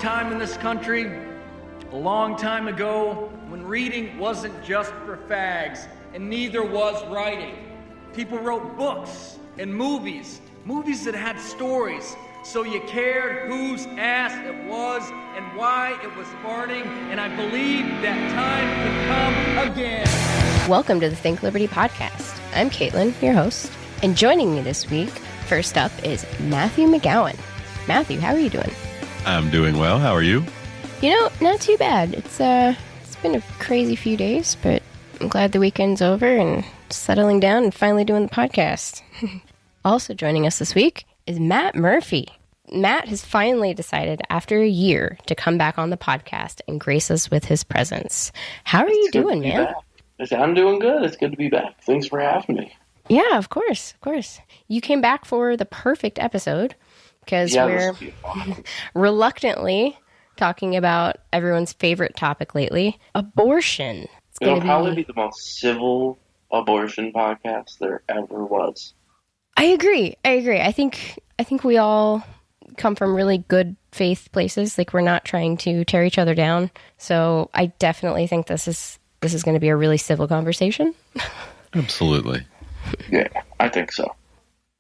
time in this country, a long time ago, when reading wasn't just for fags, and neither was writing. People wrote books and movies that had stories, so you cared whose ass it was and why it was farting, and I believe that time could come again. Welcome to the Think Liberty podcast. I'm Caitlin, your host, and joining me this week, first up, is Matthew McGowan. Matthew, how are you doing? I'm doing well. How are you? You know, not too bad. It's been a crazy few days, but I'm glad the weekend's over and settling down and finally doing the podcast. Also joining us this week is Matt Murphy. Matt has finally decided, after a year, to come back on the podcast and grace us with his presence. How are you doing, man? I'm doing good. It's good to be back. Thanks for having me. Yeah, of course. You came back for the perfect episode because we're reluctantly talking about everyone's favorite topic lately, abortion. It'll probably be the most civil abortion podcast there ever was. I agree. I think we all come from really good faith places. Like, we're not trying to tear each other down. So I definitely think this is going to be a really civil conversation. Absolutely. Yeah, I think so.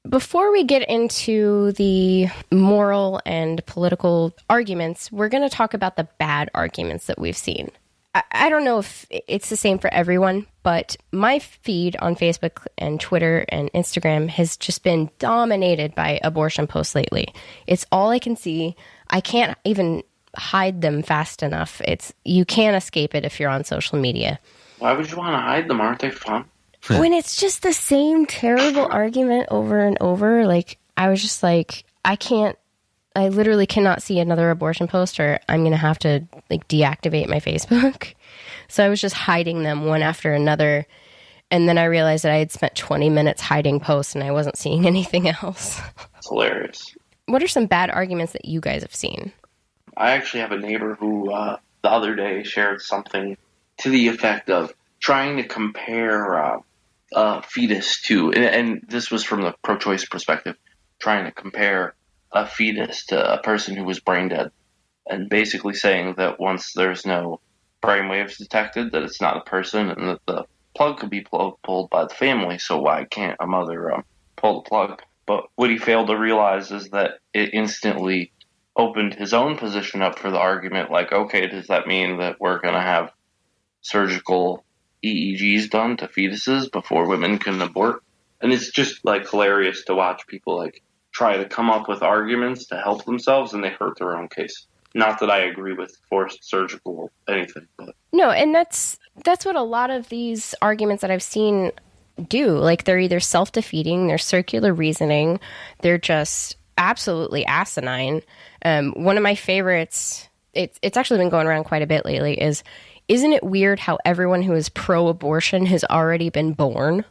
Before we get into the moral and political arguments, we're going to talk about the bad arguments that we've seen. I don't know if it's the same for everyone, but my feed on Facebook and Twitter and Instagram has just been dominated by abortion posts lately. It's all I can see. I can't even hide them fast enough. You can't escape it if you're on social media. Why would you want to hide them? Aren't they fun? When it's just the same terrible argument over and over, like, I was just like, I literally cannot see another abortion post or I'm going to have to, like, deactivate my Facebook. So I was just hiding them one after another. And then I realized that I had spent 20 minutes hiding posts and I wasn't seeing anything else. It's hilarious. What are some bad arguments that you guys have seen? I actually have a neighbor who the other day shared something to the effect of trying to compare a fetus to, and this was from the pro-choice perspective, trying to compare a fetus to a person who was brain dead, and basically saying that once there's no brainwaves detected, that it's not a person, and that the plug could be pulled by the family, so why can't a mother pull the plug? But what he failed to realize is that it instantly opened his own position up for the argument, like, okay, does that mean that we're going to have surgical EEGs done to fetuses before women can abort? And it's just, like, hilarious to watch people, like, try to come up with arguments to help themselves, and they hurt their own case. Not that I agree with forced surgical anything, but no, and that's what a lot of these arguments that I've seen do. Like, they're either self-defeating, they're circular reasoning, they're just absolutely asinine. One of my favorites, it's actually been going around quite a bit lately, is, isn't it weird how everyone who is pro-abortion has already been born?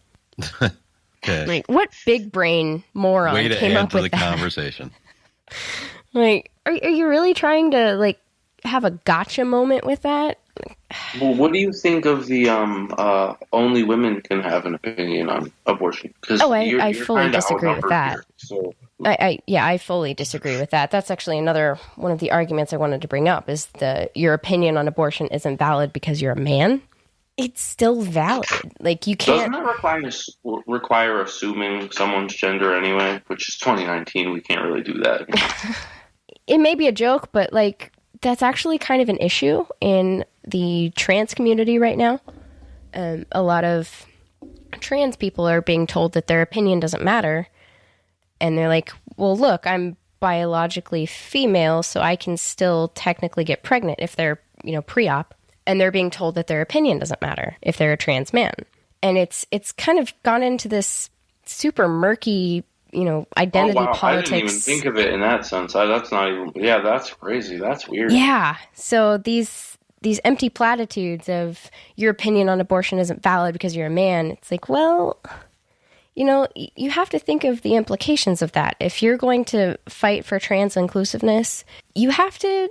Okay. Like, what big brain moron came up with that? Conversation. Like, are you really trying to, like, have a gotcha moment with that? Well, what do you think of the only women can have an opinion on abortion? I fully disagree with that. Here, so. I fully disagree with that. That's actually another one of the arguments I wanted to bring up, is your opinion on abortion isn't valid because you're a man. It's still valid. Like, you can't. Doesn't that require assuming someone's gender anyway? Which is 2019. We can't really do that. It may be a joke, but, like, that's actually kind of an issue in the trans community right now. A lot of trans people are being told that their opinion doesn't matter. And they're like, well, look, I'm biologically female, so I can still technically get pregnant if they're, pre-op. And they're being told that their opinion doesn't matter if they're a trans man. And it's kind of gone into this super murky, identity politics. I didn't even think of it in that sense. That's not even, that's crazy. That's weird. Yeah. So these empty platitudes of your opinion on abortion isn't valid because you're a man. It's like, well, you have to think of the implications of that. If you're going to fight for trans inclusiveness, you have to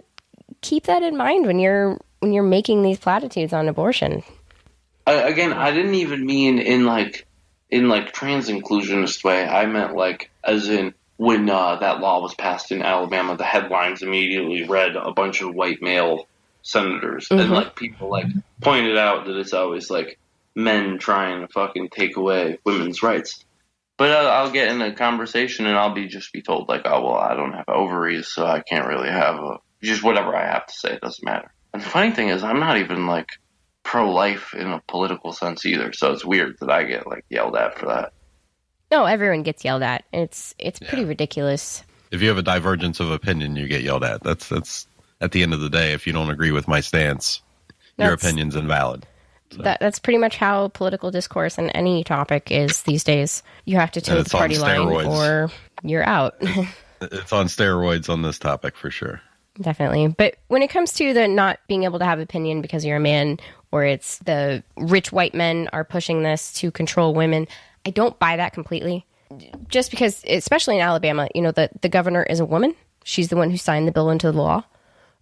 keep that in mind when you're making these platitudes on abortion. I didn't even mean in trans inclusionist way. I meant, like, as in when that law was passed in Alabama, the headlines immediately read a bunch of white male senators, and like people like pointed out that it's always like men trying to fucking take away women's rights. But I'll get in a conversation and I'll just be told like, oh well, I don't have ovaries, so I can't really have just whatever I have to say. It doesn't matter. And the funny thing is, I'm not even like pro-life in a political sense either, so it's weird that I get like yelled at for that. No, everyone gets yelled at. It's pretty ridiculous. If you have a divergence of opinion, you get yelled at. That's at the end of the day, if you don't agree with my stance, your opinion's invalid. So. That's pretty much how political discourse on any topic is these days. You have to toe the party line or you're out. It's on steroids on this topic for sure. Definitely. But when it comes to the not being able to have opinion because you're a man, or it's the rich white men are pushing this to control women, I don't buy that completely. Just because, especially in Alabama, you know, the governor is a woman. She's the one who signed the bill into law.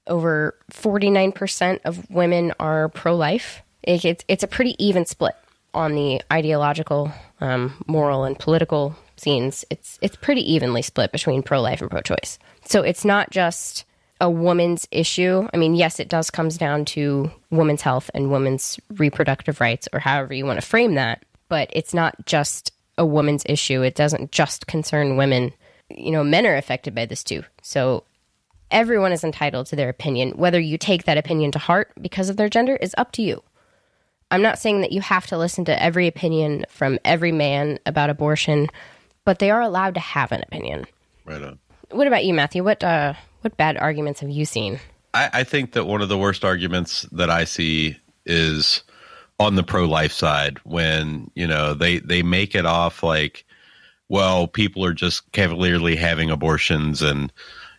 Over 49% of women are pro-life. It's a pretty even split on the ideological, moral, and political scenes. It's pretty evenly split between pro-life and pro-choice. So it's not just a woman's issue. I mean, yes, it does comes down to women's health and women's reproductive rights, or however you want to frame that. But it's not just a woman's issue. It doesn't just concern women. You know, men are affected by this too. So everyone is entitled to their opinion. Whether you take that opinion to heart because of their gender is up to you. I'm not saying that you have to listen to every opinion from every man about abortion, but they are allowed to have an opinion. Right on. What about you, Matthew? What bad arguments have you seen? I think that one of the worst arguments that I see is on the pro-life side, when, you know, they make it off like, well, people are just cavalierly having abortions, and,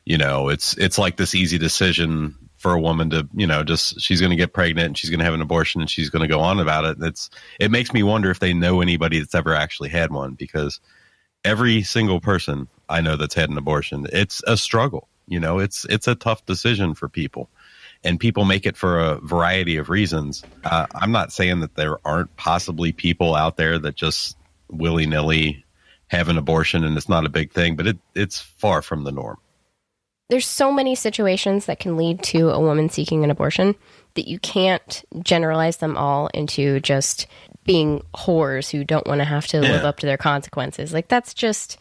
you know, it's like this easy decision for a woman to, you know, just, she's going to get pregnant and she's going to have an abortion and she's going to go on about it. It makes me wonder if they know anybody that's ever actually had one, because every single person I know that's had an abortion, it's a struggle. You know, it's a tough decision for people, and people make it for a variety of reasons. I'm not saying that there aren't possibly people out there that just willy-nilly have an abortion and it's not a big thing, but it's far from the norm. There's so many situations that can lead to a woman seeking an abortion that you can't generalize them all into just being whores who don't want to have to live up to their consequences. Like, that's just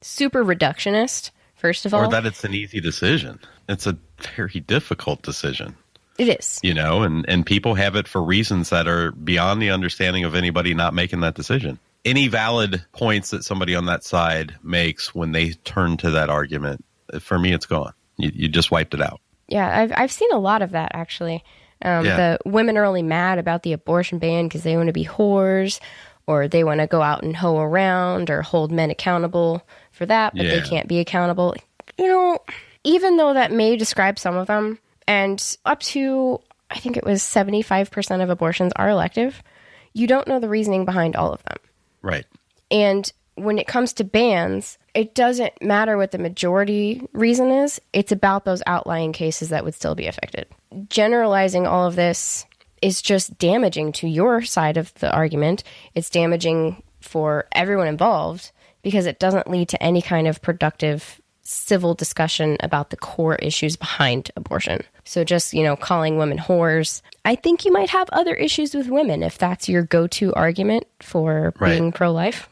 super reductionist, first of all. Or that it's an easy decision. It's a very difficult decision. It is. You know, and people have it for reasons that are beyond the understanding of anybody not making that decision. Any valid points that somebody on that side makes when they turn to that argument, for me, it's gone. You just wiped it out. Yeah, I've seen a lot of that, actually. The women are only mad about the abortion ban because they want to be whores, or they want to go out and hoe around or hold men accountable for that, but they can't be accountable. You know, even though that may describe some of them, and up to, I think it was 75% of abortions are elective, you don't know the reasoning behind all of them. Right. And when it comes to bans, it doesn't matter what the majority reason is. It's about those outlying cases that would still be affected. Generalizing all of this is just damaging to your side of the argument. It's damaging for everyone involved because it doesn't lead to any kind of productive civil discussion about the core issues behind abortion. So just, you know, calling women whores, I think you might have other issues with women if that's your go-to argument for being pro-life.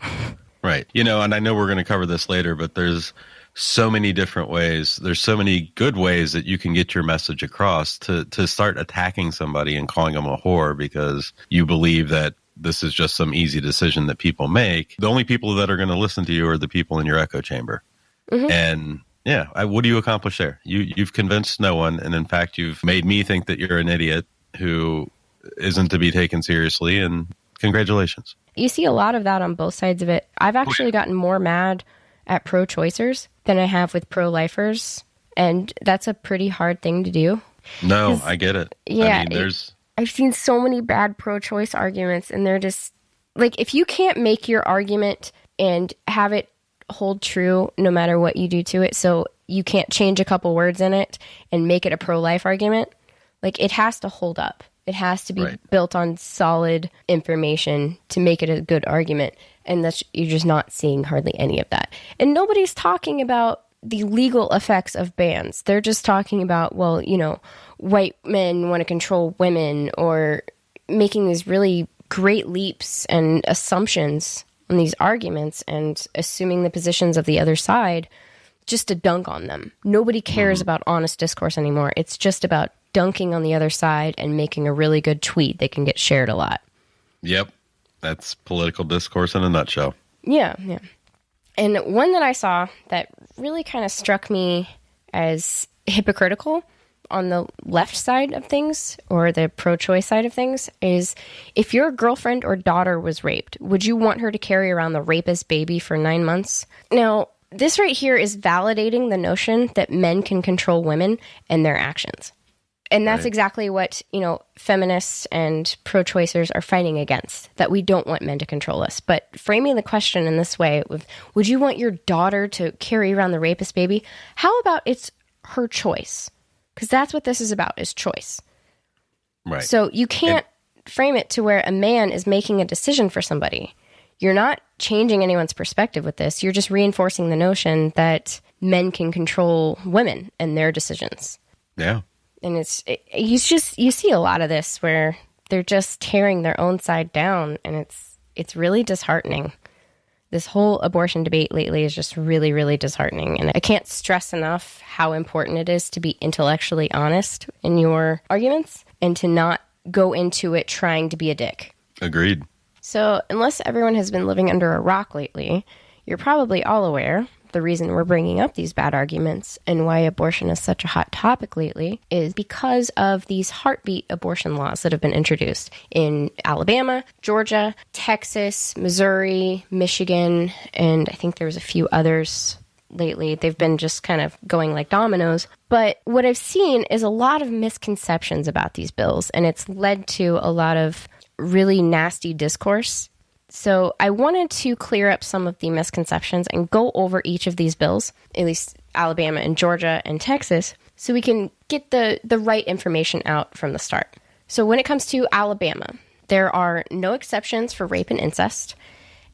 Right. You know, and I know we're going to cover this later, but there's so many different ways. There's so many good ways that you can get your message across to start attacking somebody and calling them a whore because you believe that this is just some easy decision that people make. The only people that are going to listen to you are the people in your echo chamber. Mm-hmm. And what do you accomplish there? You've convinced no one. And in fact, you've made me think that you're an idiot who isn't to be taken seriously. And congratulations. You see a lot of that on both sides of it. I've actually gotten more mad at pro-choicers than I have with pro-lifers. And that's a pretty hard thing to do. No, I get it. Yeah. I mean, I've seen so many bad pro-choice arguments, and they're just like, if you can't make your argument and have it hold true no matter what you do to it, so you can't change a couple words in it and make it a pro-life argument, like, it has to hold up. It has to be built on solid information to make it a good argument. And you're just not seeing hardly any of that. And nobody's talking about the legal effects of bans. They're just talking about, well, white men want to control women, or making these really great leaps and assumptions on these arguments and assuming the positions of the other side just to dunk on them. Nobody cares about honest discourse anymore. It's just about dunking on the other side and making a really good tweet that can get shared a lot. Yep. That's political discourse in a nutshell. Yeah. And one that I saw that really kind of struck me as hypocritical on the left side of things, or the pro-choice side of things, is if your girlfriend or daughter was raped, would you want her to carry around the rapist baby for 9 months? Now, this right here is validating the notion that men can control women and their actions. And that's exactly what, feminists and pro-choicers are fighting against, that we don't want men to control us. But framing the question in this way, would you want your daughter to carry around the rapist baby? How about it's her choice? Because that's what this is about, is choice. Right. So you can't frame it to where a man is making a decision for somebody. You're not changing anyone's perspective with this. You're just reinforcing the notion that men can control women and their decisions. Yeah. And you see a lot of this where they're just tearing their own side down, and it's really disheartening. This whole abortion debate lately is just really, really disheartening. And I can't stress enough how important it is to be intellectually honest in your arguments and to not go into it trying to be a dick. Agreed. So unless everyone has been living under a rock lately, you're probably all aware the reason we're bringing up these bad arguments and why abortion is such a hot topic lately is because of these heartbeat abortion laws that have been introduced in Alabama, Georgia, Texas, Missouri, Michigan, and I think there was a few others lately. They've been just kind of going like dominoes. But what I've seen is a lot of misconceptions about these bills, and it's led to a lot of really nasty discourse. So I wanted to clear up some of the misconceptions and go over each of these bills, at least Alabama and Georgia and Texas, so we can get the right information out from the start. So when it comes to Alabama, there are no exceptions for rape and incest,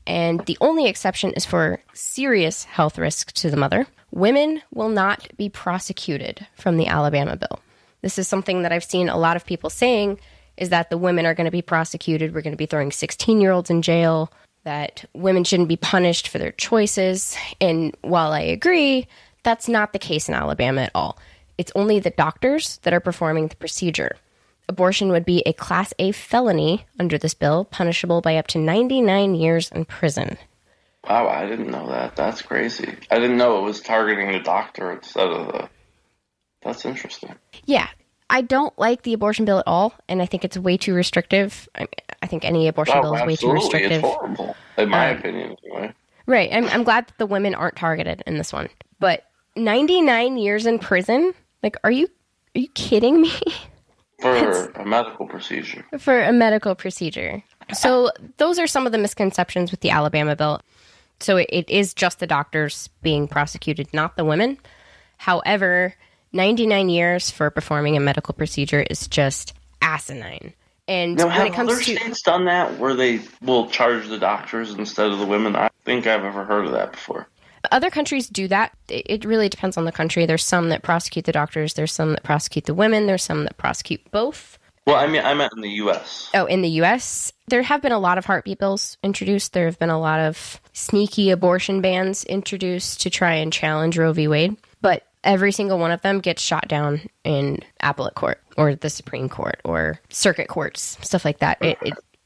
and the only exception is for serious health risk to the mother. Women will not be prosecuted from the Alabama bill. This is something that I've seen a lot of people saying, is that the women are going to be prosecuted. We're going to be throwing 16-year-olds in jail, that women shouldn't be punished for their choices. And while I agree, that's not the case in Alabama at all. It's only the doctors that are performing the procedure. Abortion would be a Class A felony under this bill, punishable by up to 99 years in prison. Wow, I didn't know that. That's crazy. I didn't know it was targeting the doctor instead of the... That's interesting. Yeah. I don't like the abortion bill at all, and I think it's way too restrictive. I think any abortion bill is way too restrictive. It's horrible, in my opinion, anyway. Right. I'm glad that the women aren't targeted in this one. But 99 years in prison? Like, are you kidding me? For a medical procedure. For a medical procedure. So those are some of the misconceptions with the Alabama bill. So it is just the doctors being prosecuted, not the women. However, 99 years for performing a medical procedure is just asinine. And now, when it comes have other states done that where they will charge the doctors instead of the women? I think I've ever heard of that before. Other countries do that. It really depends on the country. There's some that prosecute the doctors. There's some that prosecute the women. There's some that prosecute both. Well, I meant in the U.S. Oh, in the U.S., there have been a lot of heartbeat bills introduced. There have been a lot of sneaky abortion bans introduced to try and challenge Roe v. Wade. But every single one of them gets shot down in appellate court or the Supreme Court or circuit courts, stuff like that.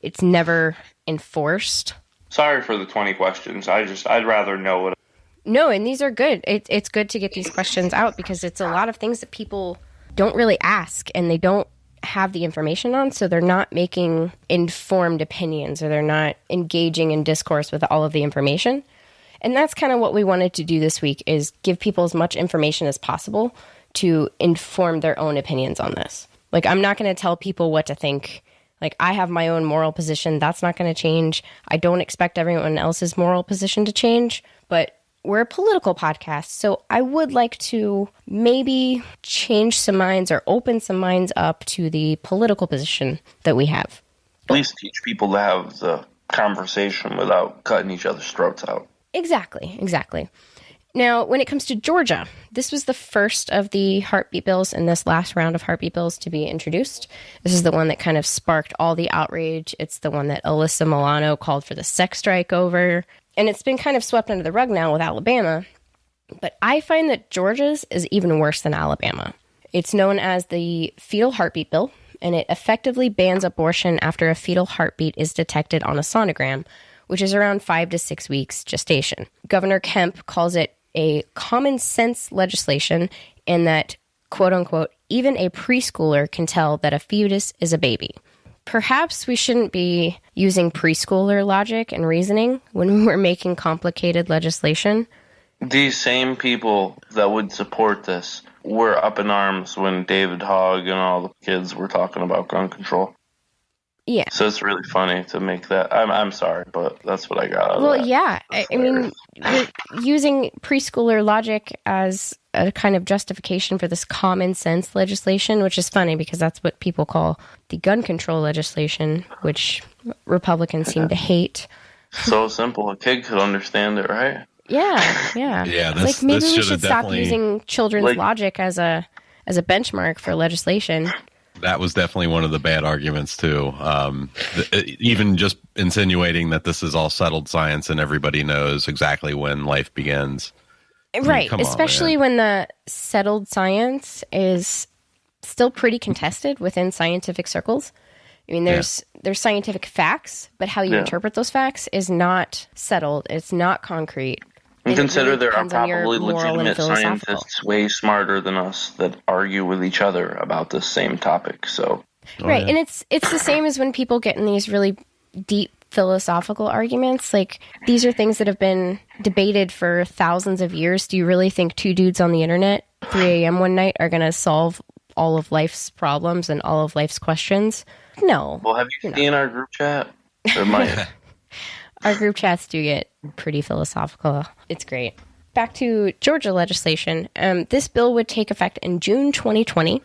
It's never enforced. Sorry for the 20 questions. I'd rather know what. No, and these are good. It's good to get these questions out because it's a lot of things that people don't really ask and they don't have the information on, so they're not making informed opinions or they're not engaging in discourse with all of the information. And that's kind of what we wanted to do this week, is give people as much information as possible to inform their own opinions on this. Like, I'm not going to tell people what to think. Like, I have my own moral position. That's not going to change. I don't expect everyone else's moral position to change, but we're a political podcast, so I would like to maybe change some minds or open some minds up to the political position that we have. At least teach people to have the conversation without cutting each other's throats out. Exactly. Now, when it comes to Georgia, this was the first of the heartbeat bills in this last round of heartbeat bills to be introduced. This is the one that kind of sparked all the outrage. It's the one that Alyssa Milano called for the sex strike over. And it's been kind of swept under the rug now with Alabama. But I find that Georgia's is even worse than Alabama. It's known as the fetal heartbeat bill, and it effectively bans abortion after a fetal heartbeat is detected on a sonogram, which is around 5 to 6 weeks gestation. Governor Kemp calls it a common sense legislation in that, quote unquote, even a preschooler can tell that a fetus is a baby. Perhaps we shouldn't be using preschooler logic and reasoning when we're making complicated legislation. These same people that would support this were up in arms when David Hogg and all the kids were talking about gun control. Yeah. So it's really funny to make that. I'm sorry, but that's what I got out of that. Well, yeah. I mean, you're using preschooler logic as a kind of justification for this common sense legislation, which is funny because that's what people call the gun control legislation, which Republicans seem to hate. So simple. A kid could understand it, right? Yeah. Yeah, Like maybe this we should should have stop definitely- using children's logic as a benchmark for legislation. That was definitely one of the bad arguments too. Even just insinuating that this is all settled science and everybody knows exactly when life begins. Right, come on, especially man. when the settled science is still pretty contested within scientific circles. I mean, there's scientific facts, but how you interpret those facts is not settled. It's not concrete. And It consider really there are depends on your probably moral and legitimate philosophical. scientists way smarter than us that argue with each other about this same topic. So Right, and it's the same as when people get in these really deep philosophical arguments. Like, these are things that have been debated for thousands of years. Do you really think two dudes on the internet 3 a.m. one night are going to solve all of life's problems and all of life's questions? No. well, have you seen our group chat? Or might Our group chats do get pretty philosophical. It's great. Back to Georgia legislation. This bill would take effect in June 2020.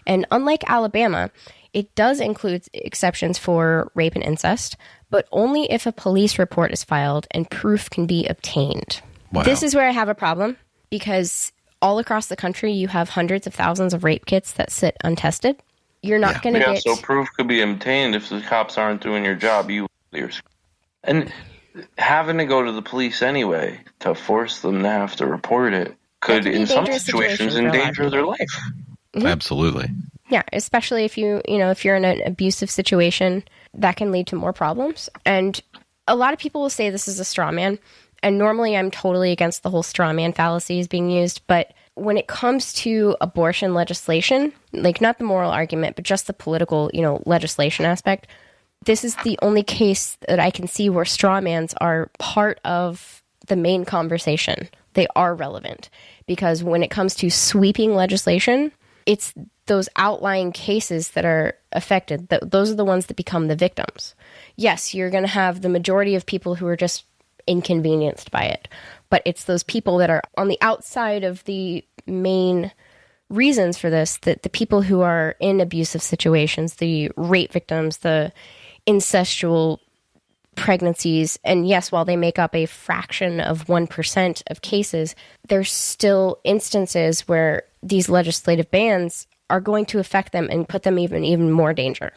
And unlike Alabama, it does include exceptions for rape and incest, but only if a police report is filed and proof can be obtained. Wow. This is where I have a problem because all across the country, you have hundreds of thousands of rape kits that sit untested. You're not going to yeah, get... so proof could be obtained if the cops aren't doing your job. And having to go to the police anyway to force them to have to report it could, can be a in some dangerous situation situations, for a lot of endanger their life. Absolutely. Yeah, especially if if you're in an abusive situation, that can lead to more problems. And a lot of people will say this is a straw man. And normally I'm totally against the whole straw man fallacies being used. But when it comes to abortion legislation, like not the moral argument, but just the political, legislation aspect, this is the only case that I can see where straw mans are part of the main conversation. They are relevant because when it comes to sweeping legislation, it's those outlying cases that are affected. Those are the ones that become the victims. Yes, you're going to have the majority of people who are just inconvenienced by it, but it's those people that are on the outside of the main reasons for this, that the people who are in abusive situations, the rape victims, the incestual pregnancies, and yes, while they make up a fraction of 1% of cases, there's still instances where these legislative bans are going to affect them and put them even more danger.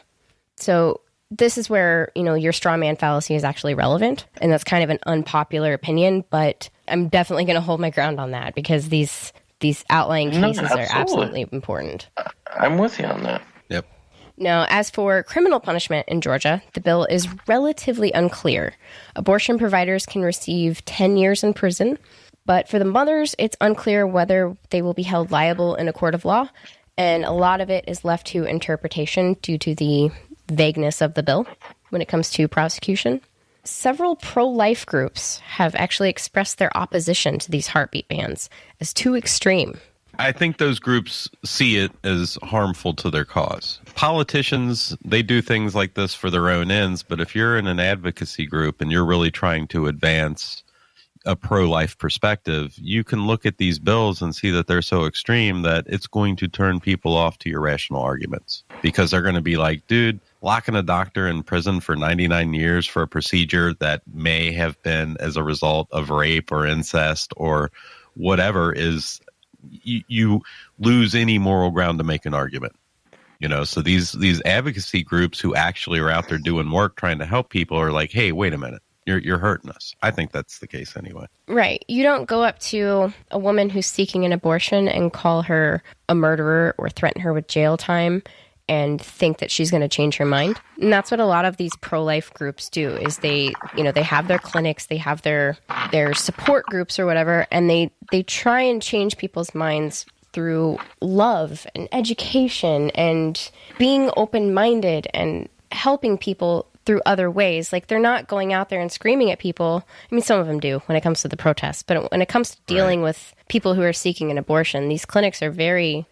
So this is where, your straw man fallacy is actually relevant, and that's kind of an unpopular opinion, but I'm definitely going to hold my ground on that because these outlying cases are absolutely important. I'm with you on that. Yep. Now, as for criminal punishment in Georgia, the bill is relatively unclear. Abortion providers can receive 10 years in prison, but for the mothers, it's unclear whether they will be held liable in a court of law, and a lot of it is left to interpretation due to the vagueness of the bill when it comes to prosecution. Several pro-life groups have actually expressed their opposition to these heartbeat bans as too extreme. I think those groups see it as harmful to their cause. Politicians, they do things like this for their own ends, but if you're in an advocacy group and you're really trying to advance, a pro-life perspective, you can look at these bills and see that they're so extreme that it's going to turn people off to your rational arguments, because they're going to be like, dude, locking a doctor in prison for 99 years for a procedure that may have been as a result of rape or incest or whatever is, you lose any moral ground to make an argument. So these advocacy groups who actually are out there doing work trying to help people are like, hey, wait a minute, you're hurting us. I think that's the case anyway. Right. You don't go up to a woman who's seeking an abortion and call her a murderer or threaten her with jail time and think that she's going to change her mind. And that's what a lot of these pro-life groups do, is they have their clinics, they have their support groups or whatever, and they try and change people's minds through love and education and being open-minded and helping people through other ways. Like, they're not going out there and screaming at people. I mean, some of them do when it comes to the protests, but when it comes to dealing with people who are seeking an abortion, these clinics are very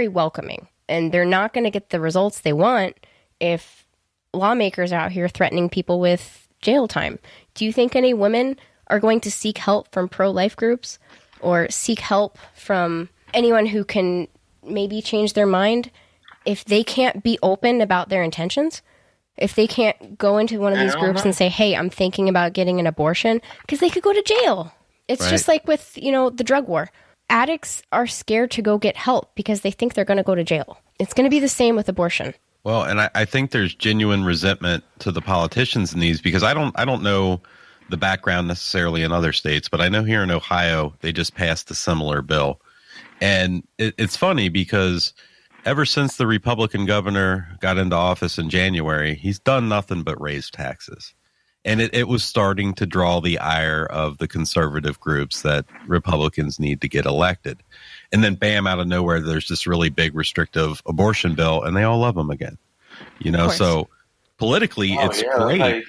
welcoming, and they're not going to get the results they want if lawmakers are out here threatening people with jail time. Do you think any women are going to seek help from pro-life groups or seek help from anyone who can maybe change their mind if they can't be open about their intentions? If they can't go into one of these groups and say, hey, I'm thinking about getting an abortion, because they could go to jail. It's just like with, the drug war. Addicts are scared to go get help because they think they're going to go to jail. It's going to be the same with abortion. Well, and I think there's genuine resentment to the politicians in these, because I don't know the background necessarily in other states, but I know here in Ohio, they just passed a similar bill. And it's funny because ever since the Republican governor got into office in January, he's done nothing but raise taxes. And it was starting to draw the ire of the conservative groups that Republicans need to get elected. And then bam, out of nowhere, there's this really big restrictive abortion bill, and they all love him again. So politically, it's great.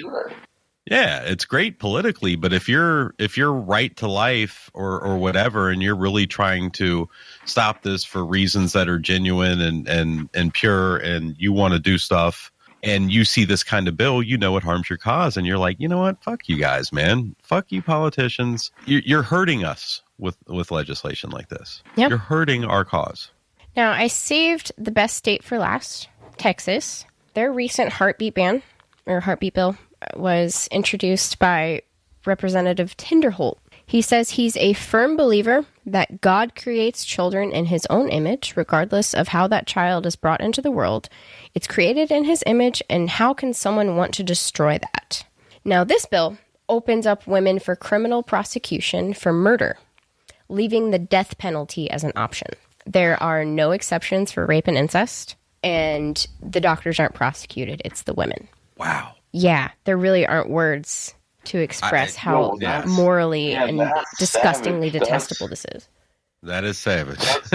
Yeah, it's great politically, but if you're right to life or whatever, and you're really trying to stop this for reasons that are genuine and pure, and you want to do stuff, and you see this kind of bill, it harms your cause, and you're like, you know what? Fuck you guys, man. Fuck you politicians. You're hurting us with legislation like this. Yep. You're hurting our cause. Now, I saved the best state for last, Texas. Their recent heartbeat ban, or heartbeat bill, was introduced by Representative Tinderholt. He says he's a firm believer that God creates children in his own image, regardless of how that child is brought into the world. It's created in his image, and how can someone want to destroy that? Now, this bill opens up women for criminal prosecution for murder, leaving the death penalty as an option. There are no exceptions for rape and incest, and the doctors aren't prosecuted. It's the women. Wow. Yeah, there really aren't words to express how morally and disgustingly detestable this is. That is savage. That's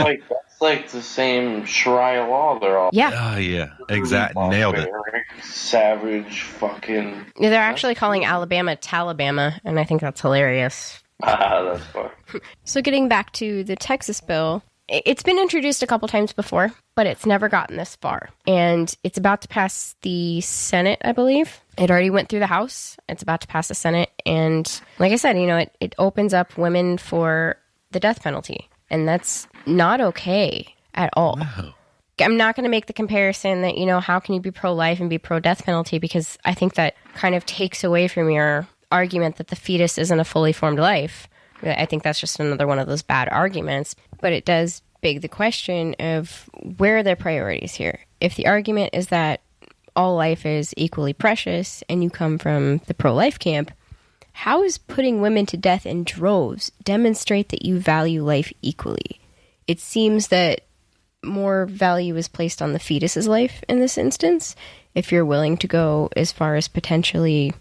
like the same Sharia law they're all. Yeah. Yeah, exactly. Nailed it. Savage fucking. They're actually calling Alabama Talabama, and I think that's hilarious. That's fun. So getting back to the Texas bill, it's been introduced a couple times before, but it's never gotten this far. And it's about to pass the Senate, I believe. It already went through the House. It's about to pass the Senate. And like I said, it opens up women for the death penalty. And that's not okay at all. Wow. I'm not going to make the comparison that, how can you be pro-life and be pro-death penalty? Because I think that kind of takes away from your argument that the fetus isn't a fully formed life. I think that's just another one of those bad arguments. But it does beg the question of where are their priorities here? If the argument is that all life is equally precious and you come from the pro-life camp, how is putting women to death in droves demonstrate that you value life equally? It seems that more value is placed on the fetus's life in this instance, if you're willing to go as far as potentially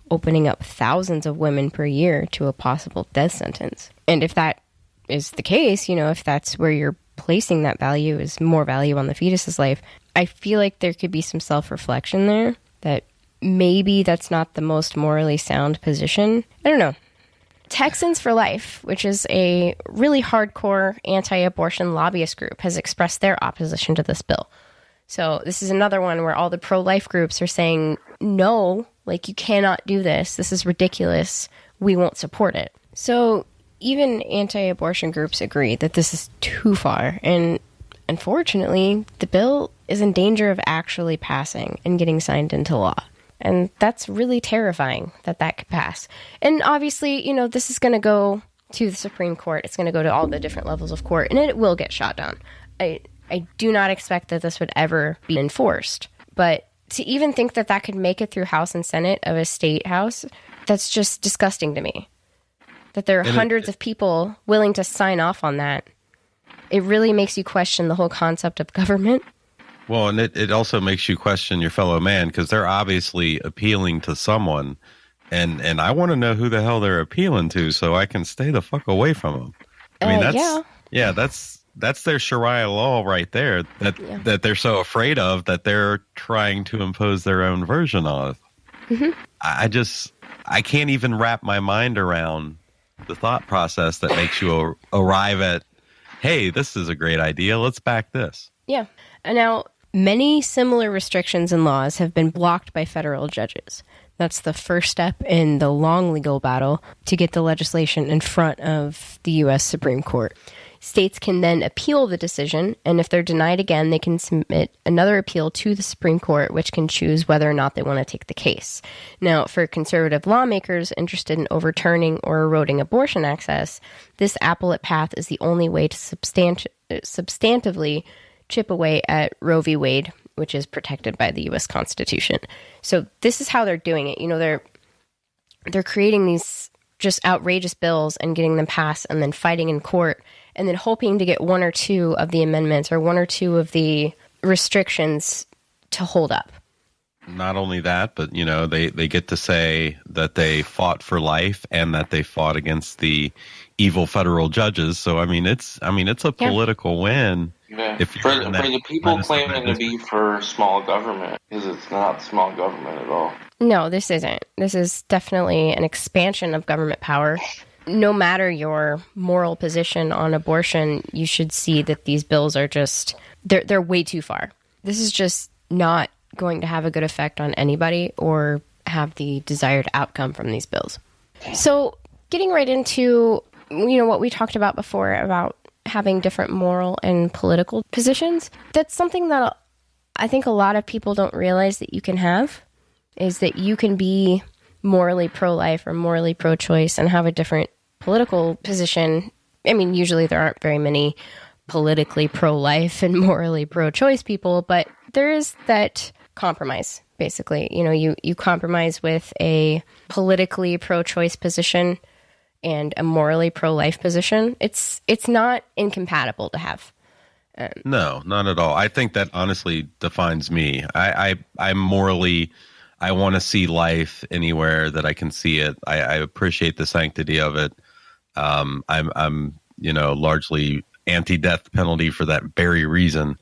opening up thousands of women per year to a possible death sentence. And if that is the case, if that's where you're placing that value, is more value on the fetus's life, I feel like there could be some self-reflection there that maybe that's not the most morally sound position. I don't know. Texans for Life, which is a really hardcore anti-abortion lobbyist group, has expressed their opposition to this bill. So this is another one where all the pro-life groups are saying, no, you cannot do this. This is ridiculous. We won't support it. So even anti-abortion groups agree that this is too far, and unfortunately, the bill is in danger of actually passing and getting signed into law. And that's really terrifying that could pass. And obviously, this is going to go to the Supreme Court. It's going to go to all the different levels of court, and it will get shot down. I do not expect that this would ever be enforced. But to even think that could make it through House and Senate of a state house, that's just disgusting to me. That there are hundreds of people willing to sign off on that. It really makes you question the whole concept of government. Well, and it also makes you question your fellow man, because they're obviously appealing to someone. And I want to know who the hell they're appealing to so I can stay the fuck away from them. I mean, that's their Sharia law right there that they're so afraid of that they're trying to impose their own version of. Mm-hmm. I can't even wrap my mind around the thought process that makes you arrive at, hey, this is a great idea. Let's back this. Yeah. And now many similar restrictions and laws have been blocked by federal judges. That's the first step in the long legal battle to get the legislation in front of the U.S. Supreme Court. States can then appeal the decision, and if they're denied again, they can submit another appeal to the Supreme Court, which can choose whether or not they want to take the case. Now, for conservative lawmakers interested in overturning or eroding abortion access, this appellate path is the only way to substantively chip away at Roe v. Wade, which is protected by the U.S. Constitution. So this is how they're doing it. They're creating these just outrageous bills and getting them passed and then fighting in court and then hoping to get one or two of the amendments or one or two of the restrictions to hold up. Not only that, but, they get to say that they fought for life and that they fought against the evil federal judges. So, it's a political win. Yeah. For the people claiming to be for small government, because it's not small government at all. No, this isn't. This is definitely an expansion of government power. No matter your moral position on abortion, you should see that these bills are just, they're way too far. This is just not going to have a good effect on anybody or have the desired outcome from these bills. So getting right into, what we talked about before about having different moral and political positions, that's something that I think a lot of people don't realize that you can have, is that you can be morally pro-life or morally pro-choice and have a different political position. I mean, usually there aren't very many politically pro-life and morally pro-choice people, but there is that compromise, basically. You compromise with a politically pro-choice position and a morally pro-life position. It's not incompatible to have. No, not at all. I think that honestly defines me. I'm morally, I want to see life anywhere that I can see it. I appreciate the sanctity of it. I'm largely anti-death penalty for that very reason.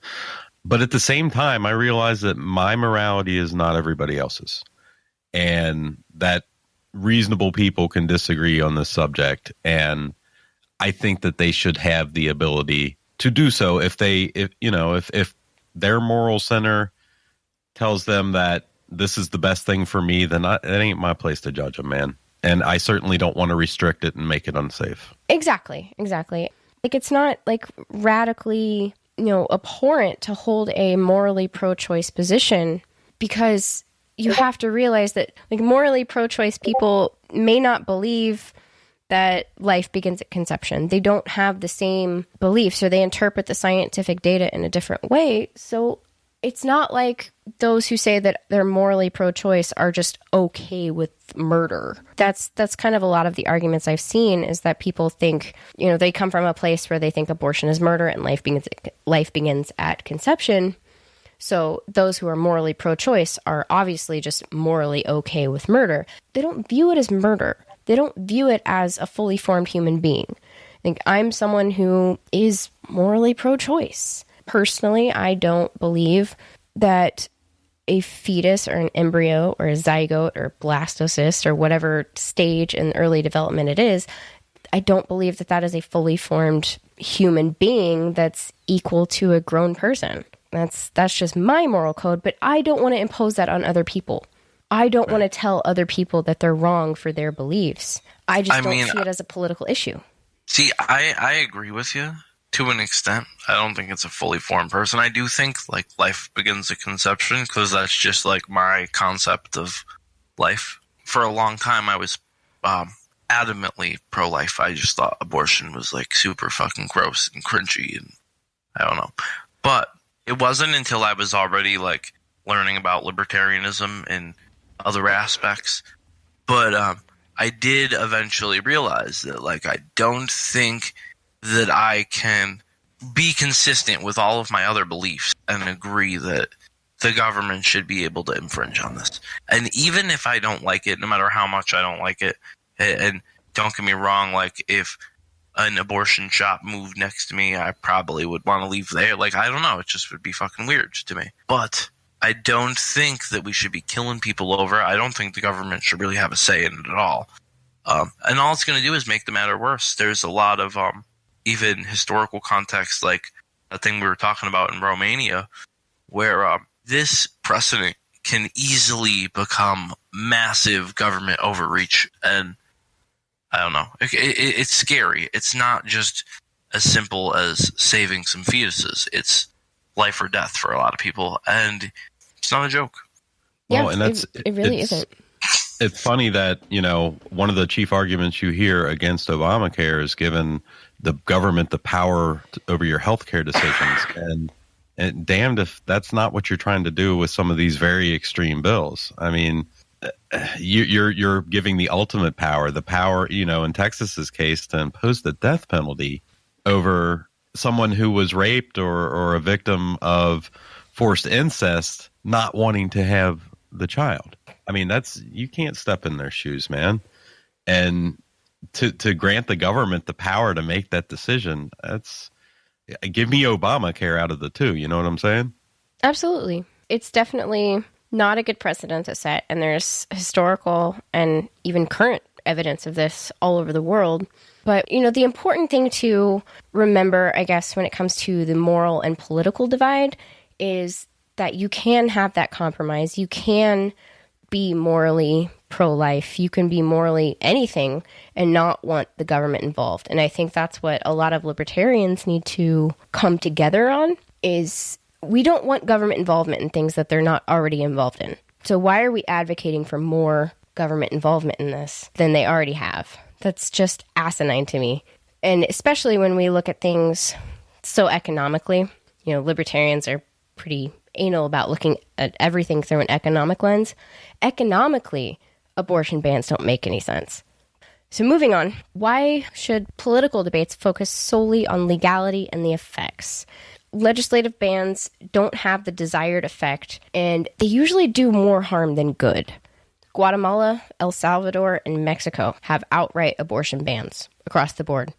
But at the same time, I realize that my morality is not everybody else's, and that reasonable people can disagree on this subject. And I think that they should have the ability to do so if their moral center tells them that this is the best thing for me, then it ain't my place to judge them, man. And I certainly don't want to restrict it and make it unsafe. Exactly. Like, it's not like radically, abhorrent to hold a morally pro-choice position, because you have to realize that, like, morally pro-choice people may not believe that life begins at conception. They don't have the same beliefs, or they interpret the scientific data in a different way. So it's not like those who say that they're morally pro-choice are just okay with murder. That's kind of a lot of the arguments I've seen, is that people think, they come from a place where they think abortion is murder and life begins at conception. So those who are morally pro-choice are obviously just morally okay with murder. They don't view it as murder. They don't view it as a fully formed human being. I think I'm someone who is morally pro-choice. Personally, I don't believe that a fetus or an embryo or a zygote or blastocyst or whatever stage in early development it is, I don't believe that is a fully formed human being that's equal to a grown person. That's just my moral code, but I don't want to impose that on other people. I don't want to tell other people that they're wrong for their beliefs. I just don't mean, see it as a political issue. See, I agree with you to an extent. I don't think it's a fully formed person. I do think like life begins at conception because that's just like my concept of life. For a long time, I was adamantly pro-life. I just thought abortion was like super fucking gross and cringy, and I don't know. But it wasn't until I was already like learning about libertarianism and other aspects. But I did eventually realize that like I don't think that I can be consistent with all of my other beliefs and agree that the government should be able to infringe on this. And even if I don't like it, no matter how much I don't like it, and don't get me wrong, like if an abortion shop moved next to me, I probably would want to leave there. Like, I don't know, it just would be fucking weird to me. But I don't think that we should be killing people over. I don't think the government should really have a say in it at all. And all it's going to do is make the matter worse. There's a lot of even historical context, like a thing we were talking about in Romania, where this precedent can easily become massive government overreach. And I don't know. It's scary. It's not just as simple as saving some fetuses. It's life or death for a lot of people. And it's not a joke. Yeah, well, and that's it really isn't. It's funny that, you know, one of the chief arguments you hear against Obamacare is giving the government the power over your healthcare decisions. And damned if that's not what you're trying to do with some of these very extreme bills. I mean, you're giving the ultimate power, the power, you know, in Texas's case, to impose the death penalty over someone who was raped or a victim of forced incest, not wanting to have the child. I mean, you can't step in their shoes, man. And to grant the government the power to make that decision, give me Obamacare out of the two. You know what I'm saying? Absolutely. It's definitely not a good precedent to set. And there's historical and even current evidence of this all over the world. But, you know, the important thing to remember, I guess, when it comes to the moral and political divide is that you can have that compromise. You can be morally pro-life. You can be morally anything and not want the government involved. And I think that's what a lot of libertarians need to come together on, is we don't want government involvement in things that they're not already involved in. So why are we advocating for more government involvement in this than they already have? That's just asinine to me. And especially when we look at things so economically, you know, libertarians are pretty anal about looking at everything through an economic lens. Economically, abortion bans don't make any sense. So moving on, why should political debates focus solely on legality and the effects? Legislative bans don't have the desired effect, and they usually do more harm than good. Guatemala, El Salvador, and Mexico have outright abortion bans across the board.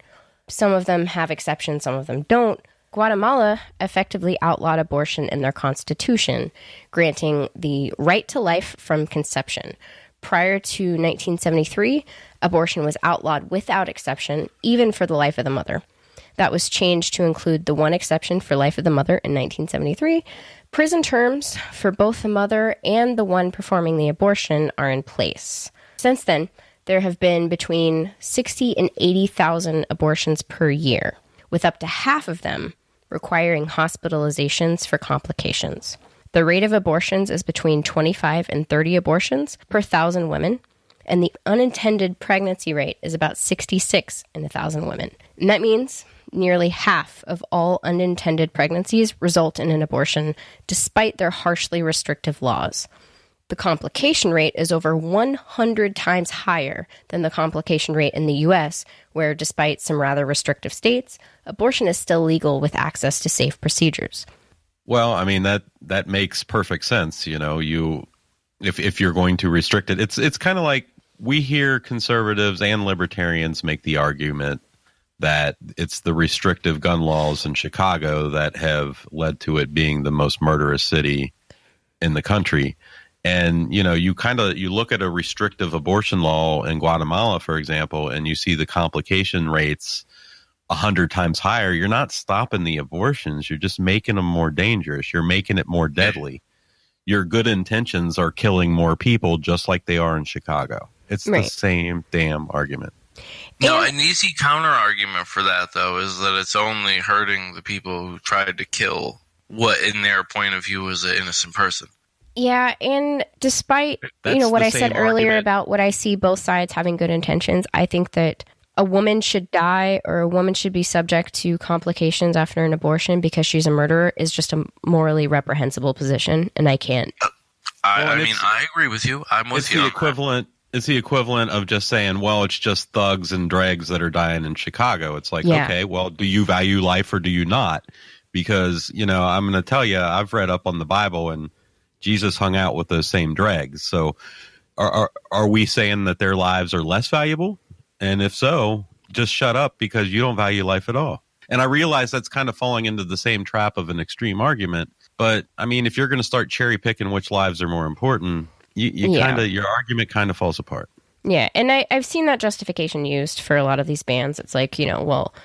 Some of them have exceptions, some of them don't. Guatemala effectively outlawed abortion in their constitution, granting the right to life from conception. Prior to 1973, abortion was outlawed without exception, even for the life of the mother. That was changed to include the one exception for life of the mother in 1973. Prison terms for both the mother and the one performing the abortion are in place. Since then, there have been between 60 and 80,000 abortions per year, with up to half of them requiring hospitalizations for complications. The rate of abortions is between 25 and 30 abortions per 1,000 women, and the unintended pregnancy rate is about 66 in 1,000 women. And that means nearly half of all unintended pregnancies result in an abortion, despite their harshly restrictive laws. The complication rate is over 100 times higher than the complication rate in the U.S., where, despite some rather restrictive states, abortion is still legal with access to safe procedures. Well, I mean, that makes perfect sense. You know, if you're going to restrict it, it's kind of like we hear conservatives and libertarians make the argument that it's the restrictive gun laws in Chicago that have led to it being the most murderous city in the country. And, you know, you look at a restrictive abortion law in Guatemala, for example, and you see the complication rates 100 times higher. You're not stopping the abortions. You're just making them more dangerous. You're making it more deadly. Your good intentions are killing more people, just like they are in Chicago. It's right. The same damn argument. No, an easy counter argument for that, though, is that it's only hurting the people who tried to kill what, in their point of view, is an innocent person. Yeah, and despite That's what the I said same earlier argument. about what I see both sides having good intentions, I think that a woman should die or a woman should be subject to complications after an abortion because she's a murderer is just a morally reprehensible position, and I can't. I mean, I agree with you. I'm with It's you. the on equivalent. It's the equivalent of just saying, well, it's just thugs and dregs that are dying in Chicago. It's like, Yeah. okay, well, do you value life or do you not? Because, I'm going to tell you, I've read up on the Bible and Jesus hung out with those same dregs. So are we saying that their lives are less valuable? And if so, just shut up because you don't value life at all. And I realize that's kind of falling into the same trap of an extreme argument. But I mean, if you're going to start cherry picking which lives are more important, your argument kind of falls apart. Yeah, and I've seen that justification used for a lot of these bans. It's like, well,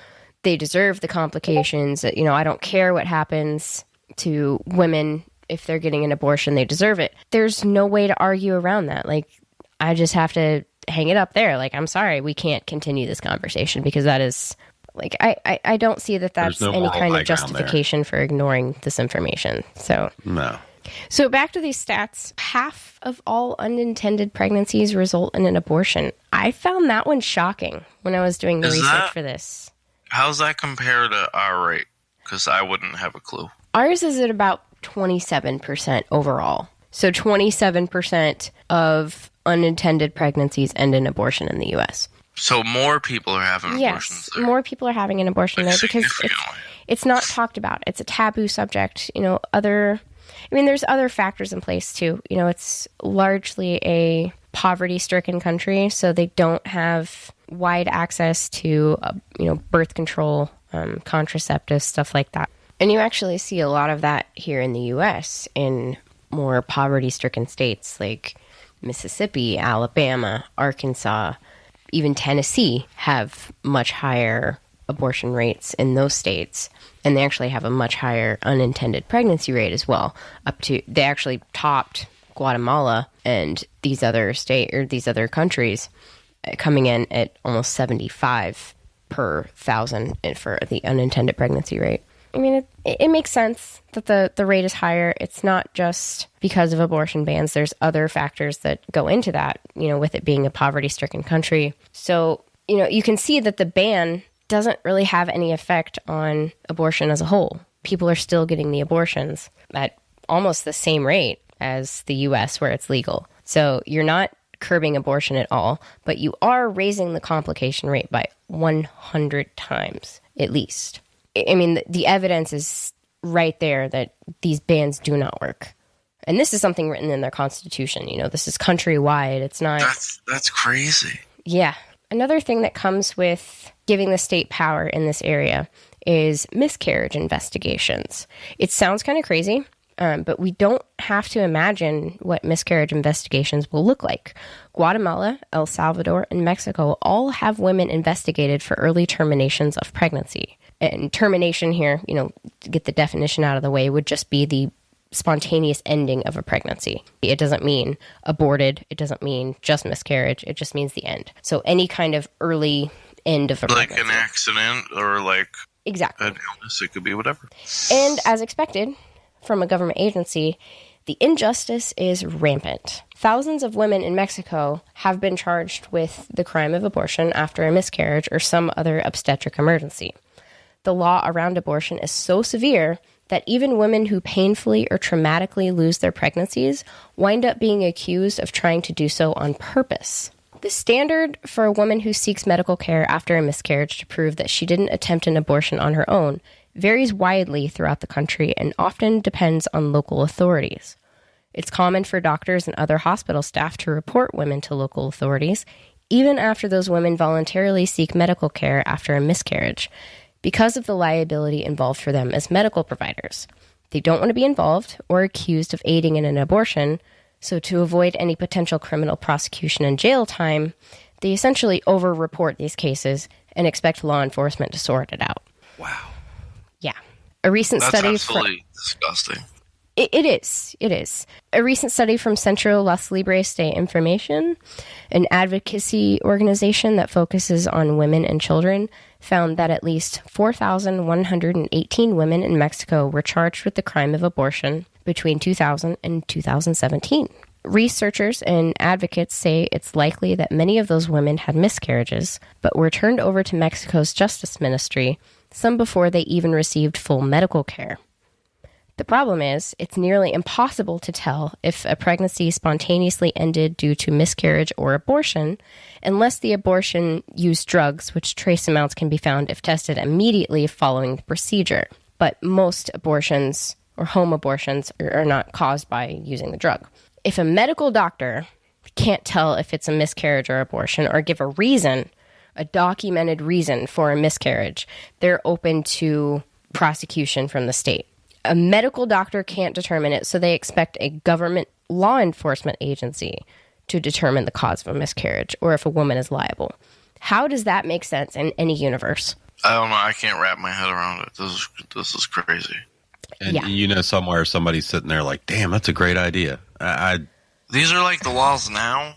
they deserve the complications. I don't care what happens to women if they're getting an abortion, they deserve it. There's no way to argue around that. Like, I just have to hang it up there. Like, I'm sorry, we can't continue this conversation because that is, like, I don't see that that's There's no any moral kind high of ground justification for ignoring this information. No. So back to these stats, half of all unintended pregnancies result in an abortion. I found that one shocking when I was doing the research for this. How's that compare to our rate? Because I wouldn't have a clue. Ours is at about 27% overall. So 27% of unintended pregnancies end in abortion in the U.S. So more people are having abortions Yes, there. more people are having an abortion there because Significantly. it's not talked about. It's a taboo subject. There's other factors in place too. It's largely a poverty-stricken country, so they don't have wide access to, birth control, contraceptives, stuff like that. And you actually see a lot of that here in the U.S. in more poverty-stricken states like Mississippi, Alabama, Arkansas, even Tennessee have much higher abortion rates in those states. And they actually have a much higher unintended pregnancy rate as well. They actually topped Guatemala and these other countries, coming in at almost 75 per thousand for the unintended pregnancy rate. I mean, it makes sense that the rate is higher. It's not just because of abortion bans. There's other factors that go into that, with it being a poverty-stricken country. So, you can see that the ban doesn't really have any effect on abortion as a whole. People are still getting the abortions at almost the same rate as the U.S. where it's legal. So you're not curbing abortion at all, but you are raising the complication rate by 100 times at least. I mean, the evidence is right there that these bans do not work. And this is something written in their constitution. This is countrywide. It's not... That's crazy. Yeah. Another thing that comes with giving the state power in this area is miscarriage investigations. It sounds kind of crazy, but we don't have to imagine what miscarriage investigations will look like. Guatemala, El Salvador, and Mexico all have women investigated for early terminations of pregnancy. And termination here, to get the definition out of the way, would just be the spontaneous ending of a pregnancy. It doesn't mean aborted. It doesn't mean just miscarriage. It just means the end. So any kind of early end of a pregnancy. Like an accident or like exactly. an illness. It could be whatever. And as expected from a government agency, the injustice is rampant. Thousands of women in Mexico have been charged with the crime of abortion after a miscarriage or some other obstetric emergency. The law around abortion is so severe that even women who painfully or traumatically lose their pregnancies wind up being accused of trying to do so on purpose. The standard for a woman who seeks medical care after a miscarriage to prove that she didn't attempt an abortion on her own varies widely throughout the country and often depends on local authorities. It's common for doctors and other hospital staff to report women to local authorities, even after those women voluntarily seek medical care after a miscarriage, because of the liability involved for them as medical providers. They don't want to be involved or accused of aiding in an abortion, so to avoid any potential criminal prosecution and jail time, they essentially over-report these cases and expect law enforcement to sort it out. Wow. Yeah. A recent That's study absolutely disgusting. It is. It is. A recent study from Centro Las Libres de Información, an advocacy organization that focuses on women and children, found that at least 4,118 women in Mexico were charged with the crime of abortion between 2000 and 2017. Researchers and advocates say it's likely that many of those women had miscarriages, but were turned over to Mexico's justice ministry, some before they even received full medical care. The problem is, it's nearly impossible to tell if a pregnancy spontaneously ended due to miscarriage or abortion, unless the abortion used drugs, which trace amounts can be found if tested immediately following the procedure. But most abortions, or home abortions, are not caused by using the drug. If a medical doctor can't tell if it's a miscarriage or abortion, or give a reason, a documented reason for a miscarriage, they're open to prosecution from the state. A medical doctor can't determine it, so they expect a government law enforcement agency to determine the cause of a miscarriage or if a woman is liable. How does that make sense in any universe? I don't know. I can't wrap my head around it. This is crazy. And somewhere somebody's sitting there like, damn, that's a great idea. These are like the laws now.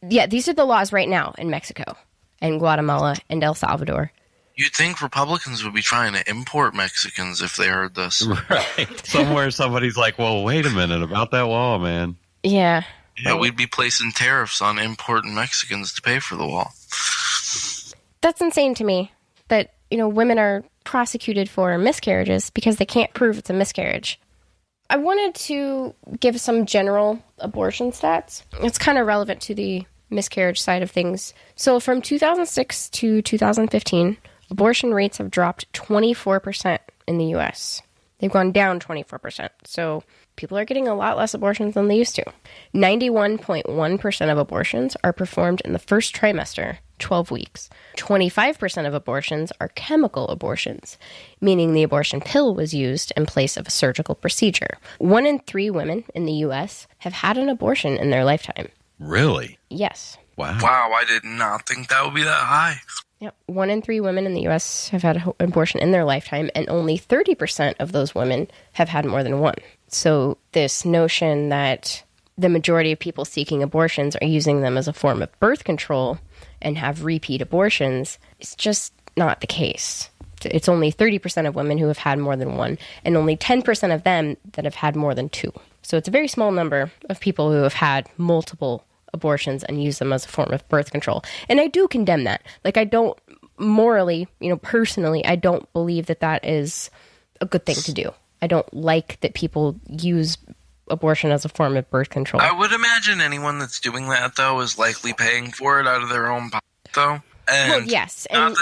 Yeah, these are the laws right now in Mexico and Guatemala and El Salvador. You'd think Republicans would be trying to import Mexicans if they heard this. Right. Somewhere somebody's like, well, wait a minute about that wall, man. Yeah. Yeah, we'd be placing tariffs on importing Mexicans to pay for the wall. That's insane to me that, women are prosecuted for miscarriages because they can't prove it's a miscarriage. I wanted to give some general abortion stats. It's kind of relevant to the miscarriage side of things. So from 2006 to 2015, abortion rates have dropped 24% in the U.S. They've gone down 24%. So people are getting a lot less abortions than they used to. 91.1% of abortions are performed in the first trimester, 12 weeks. 25% of abortions are chemical abortions, meaning the abortion pill was used in place of a surgical procedure. 1 in 3 women in the U.S. have had an abortion in their lifetime. Really? Yes. Wow, I did not think that would be that high. Yep. 1 in 3 women in the U.S. have had an abortion in their lifetime, and only 30% of those women have had more than one. So this notion that the majority of people seeking abortions are using them as a form of birth control and have repeat abortions is just not the case. It's only 30% of women who have had more than one, and only 10% of them that have had more than 2. So it's a very small number of people who have had multiple abortions and use them as a form of birth control. And I do condemn that. I don't morally, personally, I don't believe that that is a good thing to do. I don't like that people use abortion as a form of birth control. I would imagine anyone that's doing that, though, is likely paying for it out of their own pocket, though. And well, yes. And,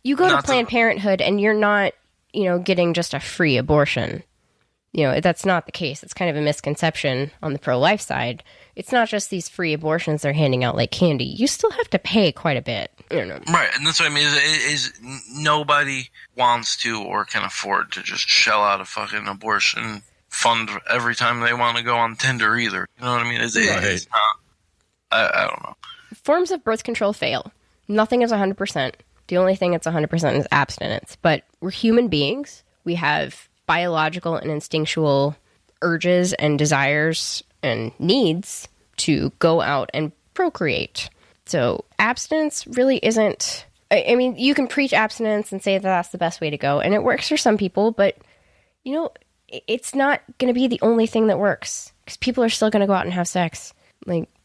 you go to Not Planned Parenthood and you're not, getting just a free abortion. That's not the case. It's kind of a misconception on the pro-life side. It's not just these free abortions they're handing out like candy. You still have to pay quite a bit. Right, and that's what I mean, is nobody wants to or can afford to just shell out a fucking abortion fund every time they want to go on Tinder either. You know what I mean? It's not, I don't know. Forms of birth control fail. Nothing is 100%. The only thing that's 100% is abstinence. But we're human beings. We have biological and instinctual urges and desires and needs to go out and procreate. So abstinence really isn't... I mean, you can preach abstinence and say that that's the best way to go, and it works for some people, but, it's not going to be the only thing that works, because people are still going to go out and have sex.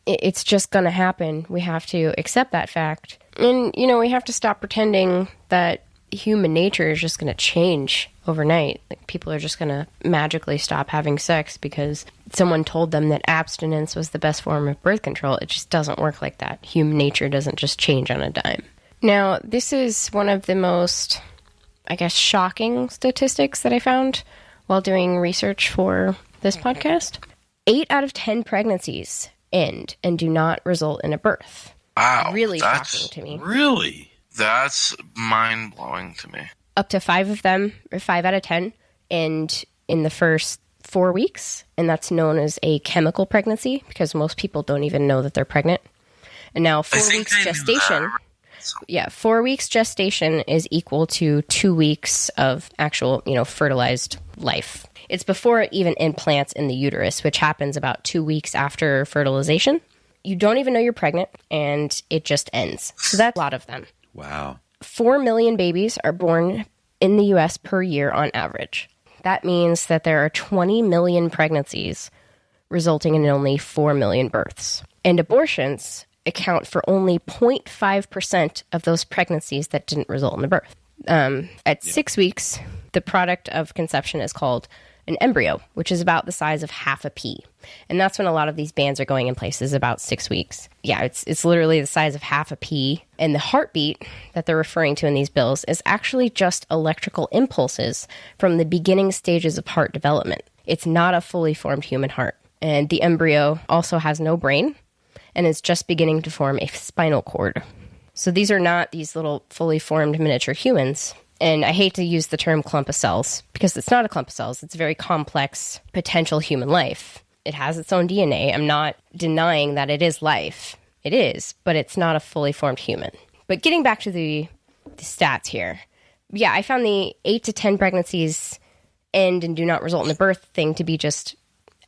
It's just going to happen. We have to accept that fact. And, we have to stop pretending that human nature is just going to change overnight. People are just going to magically stop having sex because someone told them that abstinence was the best form of birth control. It just doesn't work like that. Human nature doesn't just change on a dime. Now, this is one of the most, shocking statistics that I found while doing research for this podcast. 8 out of 10 pregnancies end and do not result in a birth. Wow. Really shocking to me. Really? That's mind-blowing to me. Up to 5 of them, or 5 out of 10, end in the first 4 weeks, and that's known as a chemical pregnancy, because most people don't even know that they're pregnant. And now 4 weeks gestation... Yeah, 4 weeks gestation is equal to 2 weeks of actual, fertilized life. It's before it even implants in the uterus, which happens about 2 weeks after fertilization. You don't even know you're pregnant, and it just ends. So that's a lot of them. Wow. 4 million babies are born in the U.S. per year on average. That means that there are 20 million pregnancies, resulting in only 4 million births. And abortions account for only 0.5% of those pregnancies that didn't result in a birth. At 6 weeks, the product of conception is called an embryo, which is about the size of half a pea. And that's when a lot of these bans are going in place, is about 6 weeks. Yeah, it's literally the size of half a pea. And the heartbeat that they're referring to in these bills is actually just electrical impulses from the beginning stages of heart development. It's not a fully formed human heart. And the embryo also has no brain and is just beginning to form a spinal cord. So these are not these little fully formed miniature humans. And I hate to use the term clump of cells because it's not a clump of cells. It's a very complex potential human life. It has its own DNA. I'm not denying that it is life. It is, but it's not a fully formed human. But getting back to the stats here. Yeah, I found the 8 to 10 pregnancies end and do not result in the birth thing to be just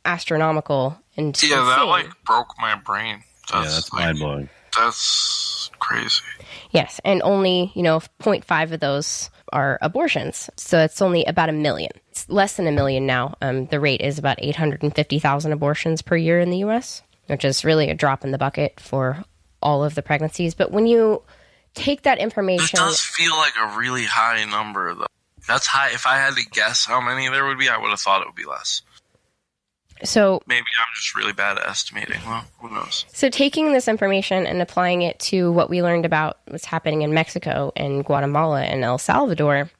astronomical and yeah, insane. that like broke my brain. That's like, mind-blowing. That's crazy. Yes, and only, 0.5 of those are abortions. So it's only about 1 million. It's less than 1 million now. The rate is about 850,000 abortions per year in the U.S., which is really a drop in the bucket for all of the pregnancies. But when you take that information... It does feel like a really high number, though. That's high. If I had to guess how many there would be, I would have thought it would be less. So maybe I'm just really bad at estimating. Well, who knows? So taking this information and applying it to what we learned about what's happening in Mexico and Guatemala and El Salvador,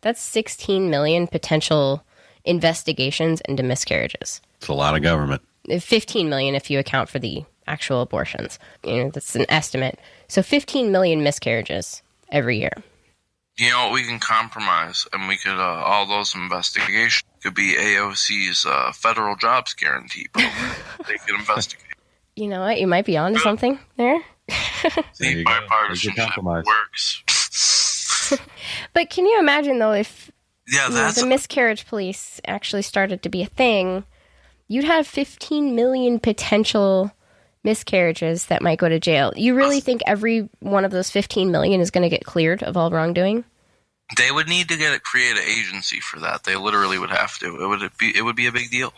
that's 16 million potential investigations into miscarriages. It's a lot of government. 15 million if you account for the actual abortions. That's an estimate. So 15 million miscarriages every year. You know what, we can compromise, and we could, all those investigations could be AOC's federal jobs guarantee program. They could investigate. You know what, you might be onto something there. The bipartisanship works. But can you imagine, though, if that's the miscarriage police actually started to be a thing, you'd have 15 million potential miscarriages that might go to jail. You really think every one of those 15 million is going to get cleared of all wrongdoing? They would need to create an agency for that. They literally would have to. It would be a big deal.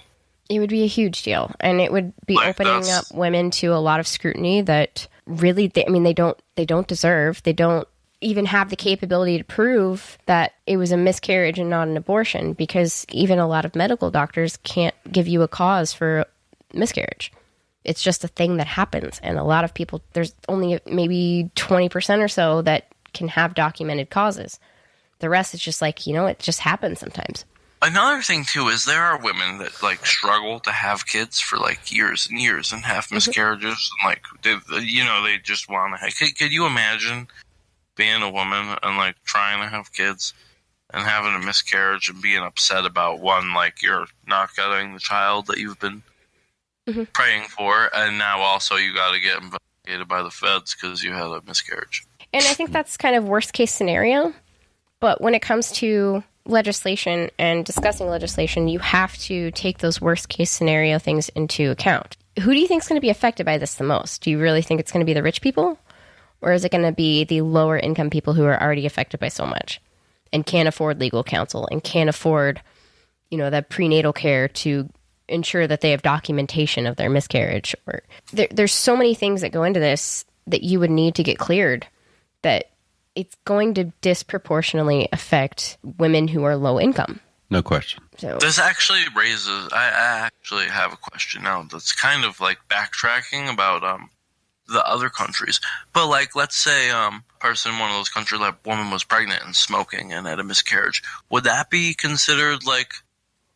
It would be a huge deal, and it would be opening up women to a lot of scrutiny that really, they don't deserve. They don't even have the capability to prove that it was a miscarriage and not an abortion, because even a lot of medical doctors can't give you a cause for miscarriage. It's just a thing that happens, and a lot of people, there's only maybe 20% or so that can have documented causes. The rest is just like, it just happens sometimes. Another thing, too, is there are women that, struggle to have kids for, years and years and have miscarriages. And, they just want to have... Could you imagine being a woman and, trying to have kids and having a miscarriage and being upset about you're not getting the child that you've been praying for, and now also you got to get investigated by the feds because you had a miscarriage? And I think that's kind of worst case scenario. But when it comes to legislation and discussing legislation, you have to take those worst case scenario things into account. Who do you think is going to be affected by this the most? Do you really think it's going to be the rich people? Or is it going to be the lower income people who are already affected by so much and can't afford legal counsel and can't afford, that prenatal care to ensure that they have documentation of their miscarriage? Or there's so many things that go into this that you would need to get cleared, that it's going to disproportionately affect women who are low income. No question. So this actually raises... I actually have a question now that's kind of backtracking about the other countries. But let's say a person in one of those countries, woman was pregnant and smoking and had a miscarriage. Would that be considered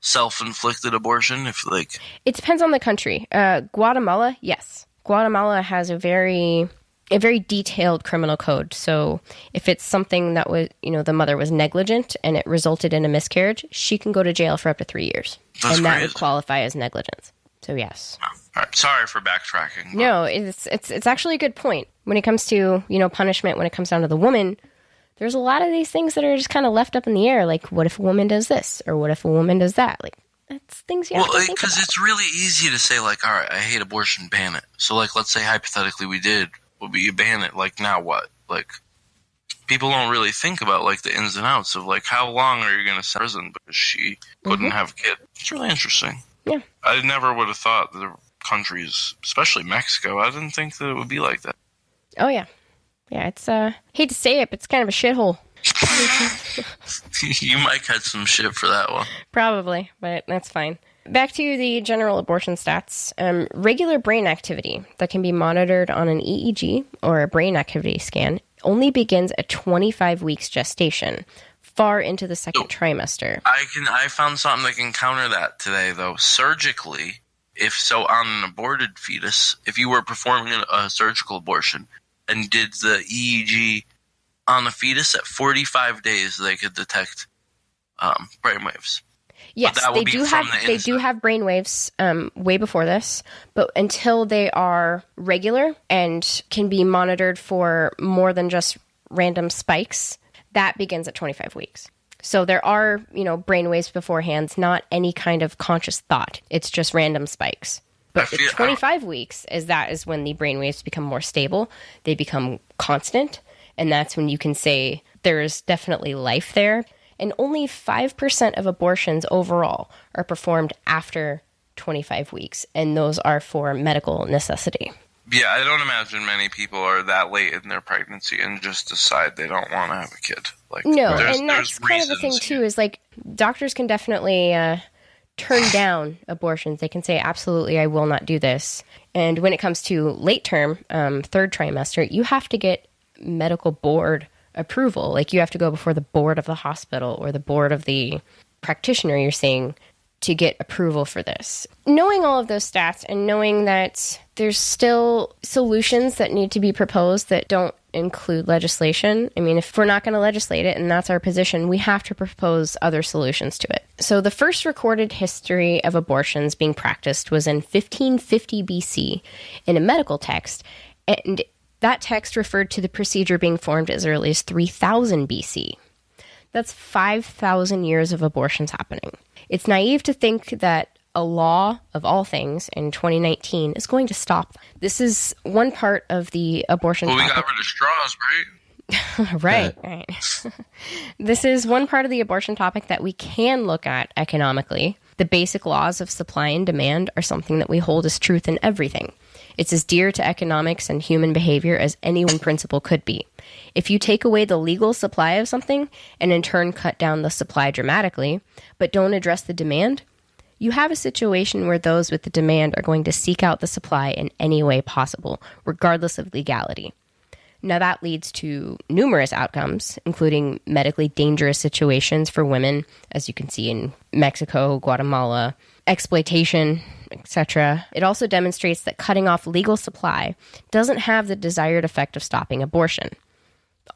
self-inflicted abortion? It depends on the country. Guatemala, yes. Guatemala has a very detailed criminal code. So if it's something that was, the mother was negligent and it resulted in a miscarriage, she can go to jail for up to 3 years. That's and crazy. That would qualify as negligence. So yes. All right. Sorry for backtracking. No, it's actually a good point. When it comes to, punishment, when it comes down to the woman, there's a lot of these things that are just kind of left up in the air. Like, what if a woman does this? Or what if a woman does that? Like, that's things you have to think about. Because it's really easy to say, like, all right, I hate abortion, ban it. So, like, let's say hypothetically we did, would you ban it? Like, now what? Like, people don't really think about, like, the ins and outs of, like, how long are you going to send prison because she couldn't have a kid? It's really interesting. Yeah. I never would have thought that countries, especially Mexico, I didn't think that it would be like that. Oh, yeah. Yeah, it's, hate to say it, but it's kind of a shithole. You might catch some shit for that one. Probably, but that's fine. Back to the general abortion stats. Regular brain activity that can be monitored on an EEG or a brain activity scan only begins at 25 weeks gestation, far into the second trimester. I found something that can counter that today, though. Surgically, on an aborted fetus, if you were performing a surgical abortion and did the EEG on the fetus, at 45 days they could detect brainwaves. Yes, they do have brainwaves way before this, but until they are regular and can be monitored for more than just random spikes, that begins at 25 weeks. So there are, brainwaves beforehand, not any kind of conscious thought. It's just random spikes. But at 25 weeks is when the brainwaves become more stable. They become constant, and that's when you can say there is definitely life there. And only 5% of abortions overall are performed after 25 weeks, and those are for medical necessity. Yeah, I don't imagine many people are that late in their pregnancy and just decide they don't want to have a kid. Like, no, and that's kind of the thing, too, is like doctors can definitely turn down abortions. They can say, absolutely, I will not do this. And when it comes to late term, third trimester, you have to get medical board approval. Like, you have to go before the board of the hospital or the board of the practitioner you're seeing to get approval for this. Knowing all of those stats and knowing that there's still solutions that need to be proposed that don't include legislation. I mean, if we're not going to legislate it, and that's our position, we have to propose other solutions to it. So the first recorded history of abortions being practiced was in 1550 BC in a medical text, and that text referred to the procedure being formed as early as 3000 BC. That's 5,000 years of abortions happening. It's naive to think that a law of all things in 2019 is going to stop. This is one part of the abortion topic. We got rid of straws, right? Right. This is one part of the abortion topic that we can look at economically. The basic laws of supply and demand are something that we hold as truth in everything. It's as dear to economics and human behavior as any one principle could be. If you take away the legal supply of something and in turn cut down the supply dramatically, but don't address the demand, you have a situation where those with the demand are going to seek out the supply in any way possible, regardless of legality. Now that leads to numerous outcomes, including medically dangerous situations for women, as you can see in Mexico, Guatemala, exploitation, etc. It also demonstrates that cutting off legal supply doesn't have the desired effect of stopping abortion.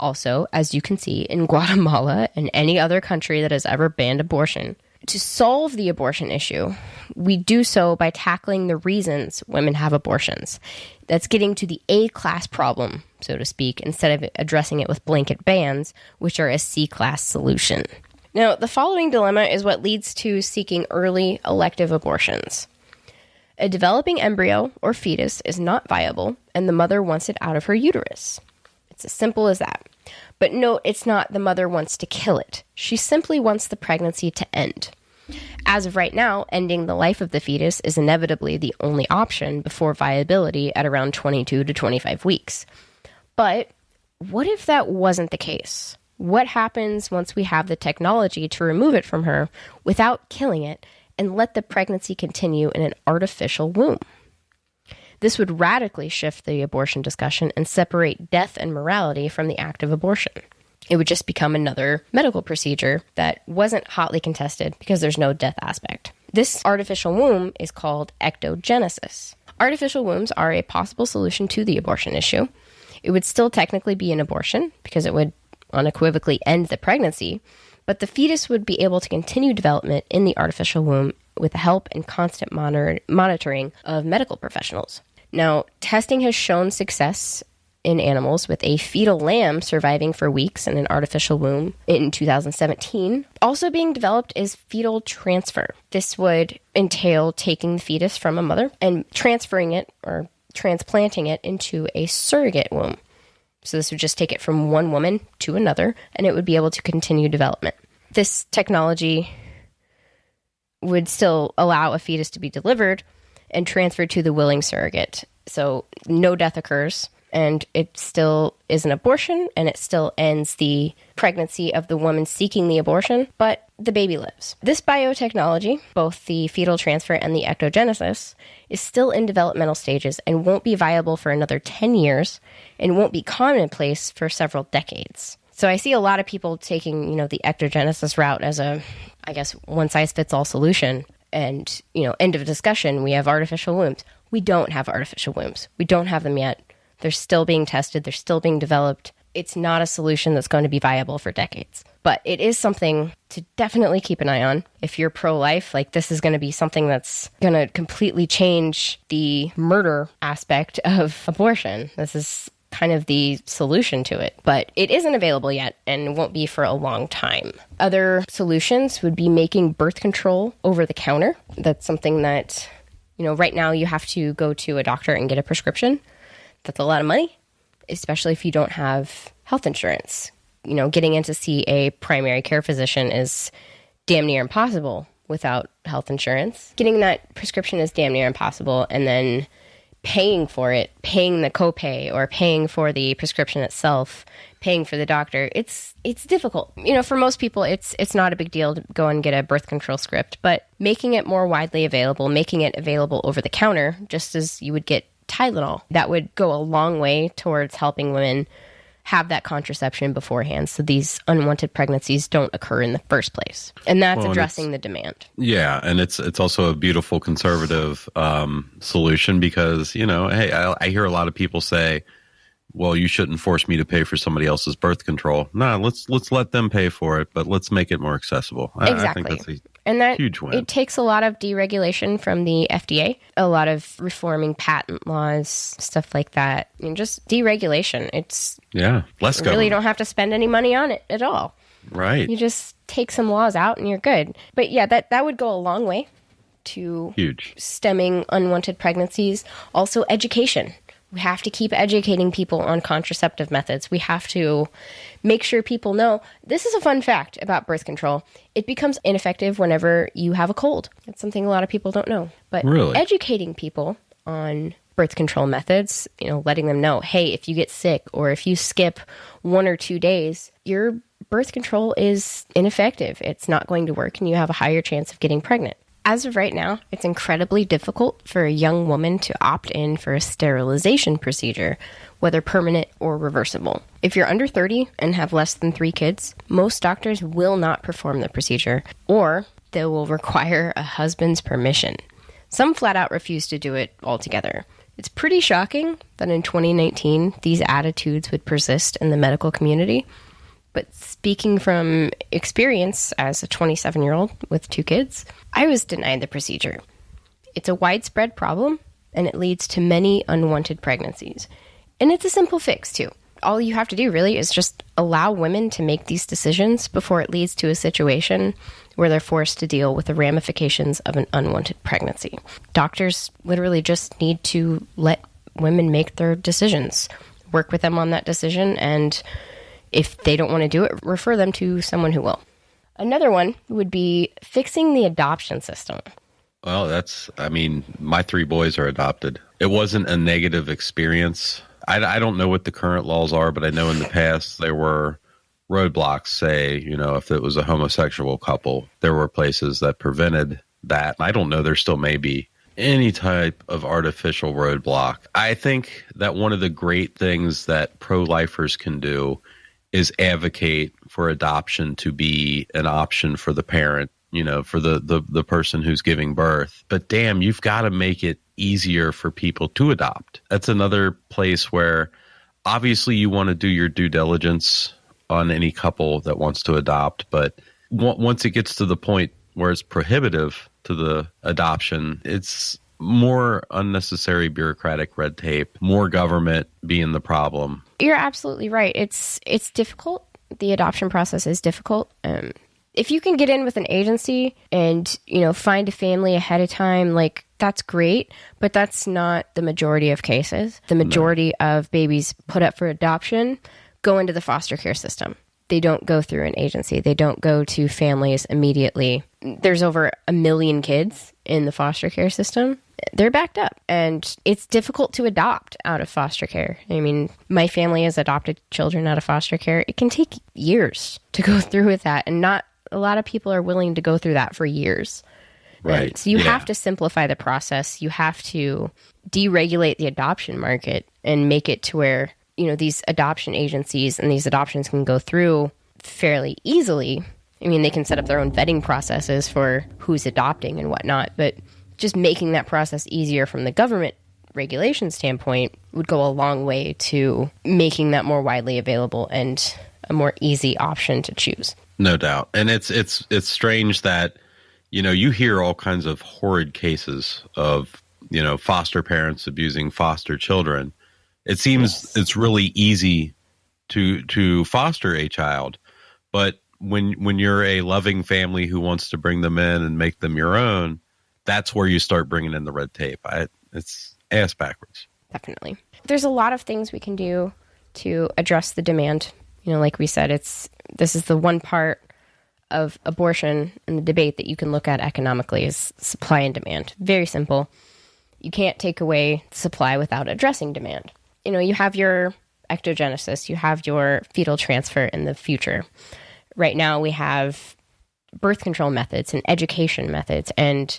Also, as you can see in Guatemala and any other country that has ever banned abortion, to solve the abortion issue, we do so by tackling the reasons women have abortions. That's getting to the A-class problem, so to speak, instead of addressing it with blanket bans, which are a C-class solution. Now, the following dilemma is what leads to seeking early elective abortions. A developing embryo or fetus is not viable, and the mother wants it out of her uterus. It's as simple as that. But no, it's not the mother wants to kill it. She simply wants the pregnancy to end. As of right now, ending the life of the fetus is inevitably the only option before viability at around 22 to 25 weeks. But what if that wasn't the case? What happens once we have the technology to remove it from her without killing it and let the pregnancy continue in an artificial womb? This would radically shift the abortion discussion and separate death and morality from the act of abortion. It would just become another medical procedure that wasn't hotly contested because there's no death aspect. This artificial womb is called ectogenesis. Artificial wombs are a possible solution to the abortion issue. It would still technically be an abortion because it would unequivocally end the pregnancy, but the fetus would be able to continue development in the artificial womb with the help and constant monitoring of medical professionals. Now, testing has shown success in animals, with a fetal lamb surviving for weeks in an artificial womb in 2017. Also being developed is fetal transfer. This would entail taking the fetus from a mother and transferring it or transplanting it into a surrogate womb. So this would just take it from one woman to another, and it would be able to continue development. This technology would still allow a fetus to be delivered and transferred to the willing surrogate. So no death occurs, and it still is an abortion, and it still ends the pregnancy of the woman seeking the abortion, but the baby lives. This biotechnology, both the fetal transfer and the ectogenesis, is still in developmental stages and won't be viable for another 10 years and won't be commonplace for several decades. So I see a lot of people taking, the ectogenesis route as a, one-size-fits-all solution. And, end of discussion, we have artificial wombs. We don't have artificial wombs. We don't have them yet. They're still being tested. They're still being developed. It's not a solution that's going to be viable for decades. But it is something to definitely keep an eye on. If you're pro-life, this is going to be something that's going to completely change the murder aspect of abortion. This is kind of the solution to it. But it isn't available yet and won't be for a long time. Other solutions would be making birth control over the counter. That's something that, right now you have to go to a doctor and get a prescription. That's a lot of money, especially if you don't have health insurance. Getting in to see a primary care physician is damn near impossible without health insurance. Getting that prescription is damn near impossible, and then paying for it, paying the copay or paying for the prescription itself, paying for the doctor, it's difficult. For most people, it's not a big deal to go and get a birth control script, but making it more widely available, making it available over the counter, just as you would get Tylenol, that would go a long way towards helping women have that contraception beforehand so these unwanted pregnancies don't occur in the first place. And that's addressing the demand. Yeah, and it's also a beautiful conservative solution because, hey, I hear a lot of people say, well, you shouldn't force me to pay for somebody else's birth control. No, let's let them pay for it, but let's make it more accessible. Exactly. I think that's and that huge win. It takes a lot of deregulation from the FDA, a lot of reforming patent laws, stuff like that. Just deregulation. Less government. Really don't have to spend any money on it at all. Right. You just take some laws out and you're good. But yeah, that would go a long way to stemming unwanted pregnancies. Also, education. We have to keep educating people on contraceptive methods. We have to make sure people know. This is a fun fact about birth control. It becomes ineffective whenever you have a cold. That's something a lot of people don't know. But educating people on birth control methods, letting them know, hey, if you get sick or if you skip 1 or 2 days, your birth control is ineffective. It's not going to work and you have a higher chance of getting pregnant. As of right now, it's incredibly difficult for a young woman to opt in for a sterilization procedure, whether permanent or reversible. If you're under 30 and have less than 3 kids, most doctors will not perform the procedure, or they will require a husband's permission. Some flat out refuse to do it altogether. It's pretty shocking that in 2019, these attitudes would persist in the medical community. But speaking from experience as a 27-year-old with 2 kids, I was denied the procedure. It's a widespread problem, and it leads to many unwanted pregnancies. And it's a simple fix, too. All you have to do, really, is just allow women to make these decisions before it leads to a situation where they're forced to deal with the ramifications of an unwanted pregnancy. Doctors literally just need to let women make their decisions, work with them on that decision, and if they don't want to do it, refer them to someone who will. Another one would be fixing the adoption system. Well, my 3 boys are adopted. It wasn't a negative experience. I don't know what the current laws are, but I know in the past there were roadblocks, say, if it was a homosexual couple, there were places that prevented that. I don't know, there still may be any type of artificial roadblock. I think that one of the great things that pro-lifers can do is advocate for adoption to be an option for the parent, for the person who's giving birth. But damn, you've got to make it easier for people to adopt. That's another place where obviously you want to do your due diligence on any couple that wants to adopt. But once it gets to the point where it's prohibitive to the adoption, it's more unnecessary bureaucratic red tape, more government being the problem. You're absolutely right. It's difficult. The adoption process is difficult. If you can get in with an agency and, find a family ahead of time, like, that's great, but that's not the majority of cases. The majority of babies put up for adoption go into the foster care system. They don't go through an agency. They don't go to families immediately. There's over 1 million kids in the foster care system. They're backed up, and it's difficult to adopt out of foster care. I mean, my family has adopted children out of foster care. It can take years to go through with that, and not a lot of people are willing to go through that for years. Right. So you have to simplify the process. You have to deregulate the adoption market and make it to where, these adoption agencies and these adoptions can go through fairly easily. I mean, they can set up their own vetting processes for who's adopting and whatnot, but just making that process easier from the government regulation standpoint would go a long way to making that more widely available and a more easy option to choose. No doubt. And it's strange that, you hear all kinds of horrid cases of, foster parents abusing foster children. It seems it's really easy to foster a child, but when you're a loving family who wants to bring them in and make them your own, that's where you start bringing in the red tape. It's ass backwards. Definitely. There's a lot of things we can do to address the demand. Like we said, this is the one part of abortion and the debate that you can look at economically is supply and demand. Very simple. You can't take away supply without addressing demand. You have your ectogenesis, you have your fetal transfer in the future. Right now we have birth control methods and education methods and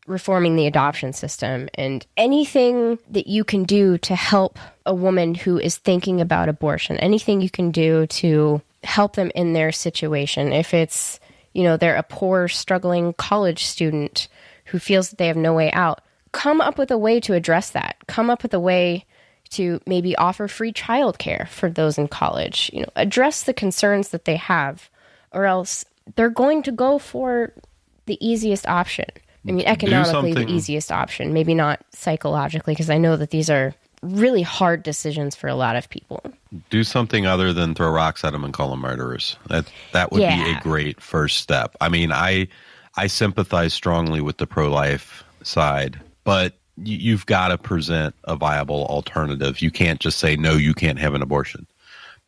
reforming the adoption system and anything that you can do to help a woman who is thinking about abortion, anything you can do to help them in their situation. If it's, they're a poor, struggling college student who feels that they have no way out, come up with a way to address that. Come up with a way to maybe offer free childcare for those in college. Address the concerns that they have, or else they're going to go for the easiest option. I mean, economically, the easiest option, maybe not psychologically, because I know that these are really hard decisions for a lot of people. Do something other than throw rocks at them and call them murderers. That would be a great first step. I mean, I sympathize strongly with the pro-life side, but you've got to present a viable alternative. You can't just say, no, you can't have an abortion,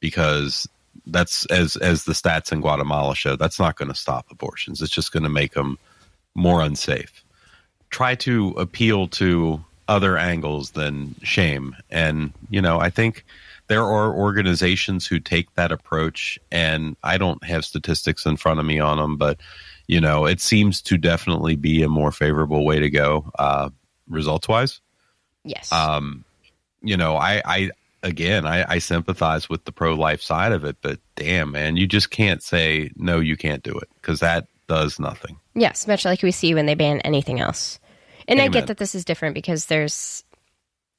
because that's, as the stats in Guatemala show, that's not going to stop abortions. It's just going to make them more unsafe. Try to appeal to other angles than shame. And, I think there are organizations who take that approach, and I don't have statistics in front of me on them, but, it seems to definitely be a more favorable way to go, results wise. Yes. I sympathize with the pro-life side of it, but damn, man, you just can't say, no, you can't do it, because that does nothing. Yes, much like we see when they ban anything else. And Amen. I get that this is different because there's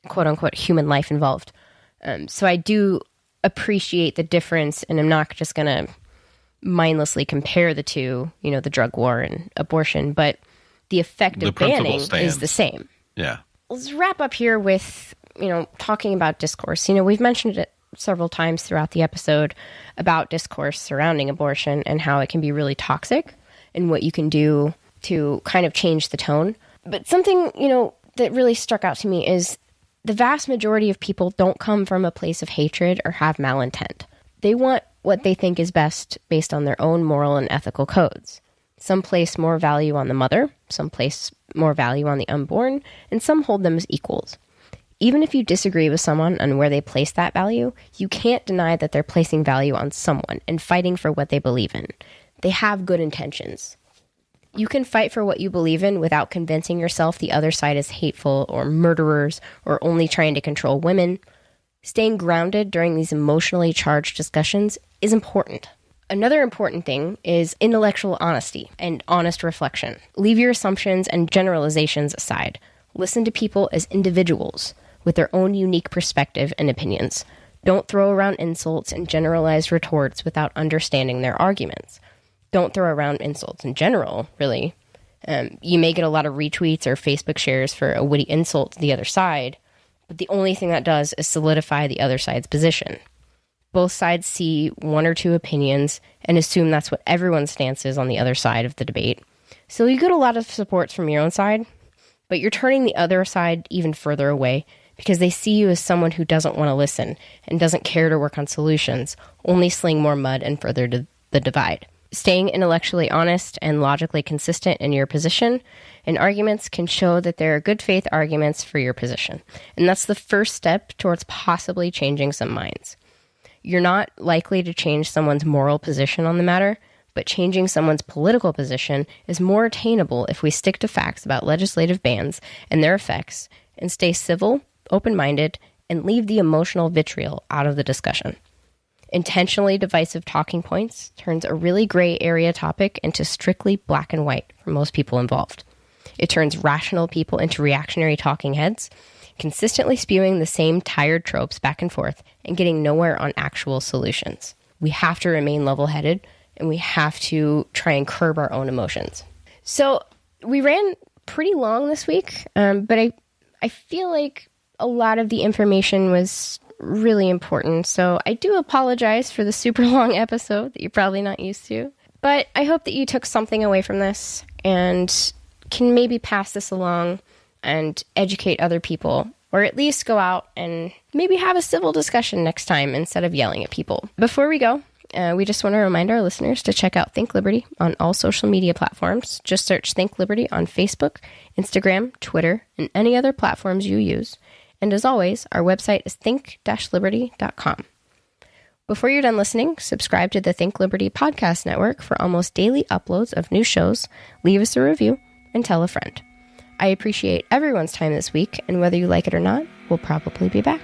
quote-unquote human life involved. So I do appreciate the difference, and I'm not just going to mindlessly compare the two, the drug war and abortion, but the effect of banning is the same. Yeah. Let's wrap up here with, talking about discourse. We've mentioned it several times throughout the episode about discourse surrounding abortion and how it can be really toxic and what you can do to kind of change the tone. But something, that really struck out to me is the vast majority of people don't come from a place of hatred or have malintent. They want what they think is best based on their own moral and ethical codes. Some place more value on the mother, some place more value on the unborn, and some hold them as equals. Even if you disagree with someone on where they place that value, you can't deny that they're placing value on someone and fighting for what they believe in. They have good intentions. You can fight for what you believe in without convincing yourself the other side is hateful or murderers or only trying to control women. Staying grounded during these emotionally charged discussions is important. Another important thing is intellectual honesty and honest reflection. Leave your assumptions and generalizations aside. Listen to people as individuals with their own unique perspective and opinions. Don't throw around insults and generalized retorts without understanding their arguments. Don't throw around insults in general, really. You may get a lot of retweets or Facebook shares for a witty insult to the other side, but the only thing that does is solidify the other side's position. Both sides see one or two opinions and assume that's what everyone's stance is on the other side of the debate. So you get a lot of support from your own side, but you're turning the other side even further away because they see you as someone who doesn't want to listen and doesn't care to work on solutions, only sling more mud and further to the divide. Staying intellectually honest and logically consistent in your position and arguments can show that there are good faith arguments for your position. And that's the first step towards possibly changing some minds. You're not likely to change someone's moral position on the matter, but changing someone's political position is more attainable if we stick to facts about legislative bans and their effects and stay civil, open-minded, and leave the emotional vitriol out of the discussion. Intentionally divisive talking points turns a really gray area topic into strictly black and white for most people involved. It turns rational people into reactionary talking heads, consistently spewing the same tired tropes back and forth and getting nowhere on actual solutions. We have to remain level-headed, and we have to try and curb our own emotions. So we ran pretty long this week, but I feel like a lot of the information was really important. So I do apologize for the super long episode that you're probably not used to. But I hope that you took something away from this and can maybe pass this along and educate other people, or at least go out and maybe have a civil discussion next time instead of yelling at people. Before we go, we just want to remind our listeners to check out Think Liberty on all social media platforms. Just search Think Liberty on Facebook, Instagram, Twitter, and any other platforms you use. And as always, our website is think-liberty.com. Before you're done listening, subscribe to the Think Liberty Podcast Network for almost daily uploads of new shows, leave us a review, and tell a friend. I appreciate everyone's time this week, and whether you like it or not, we'll probably be back.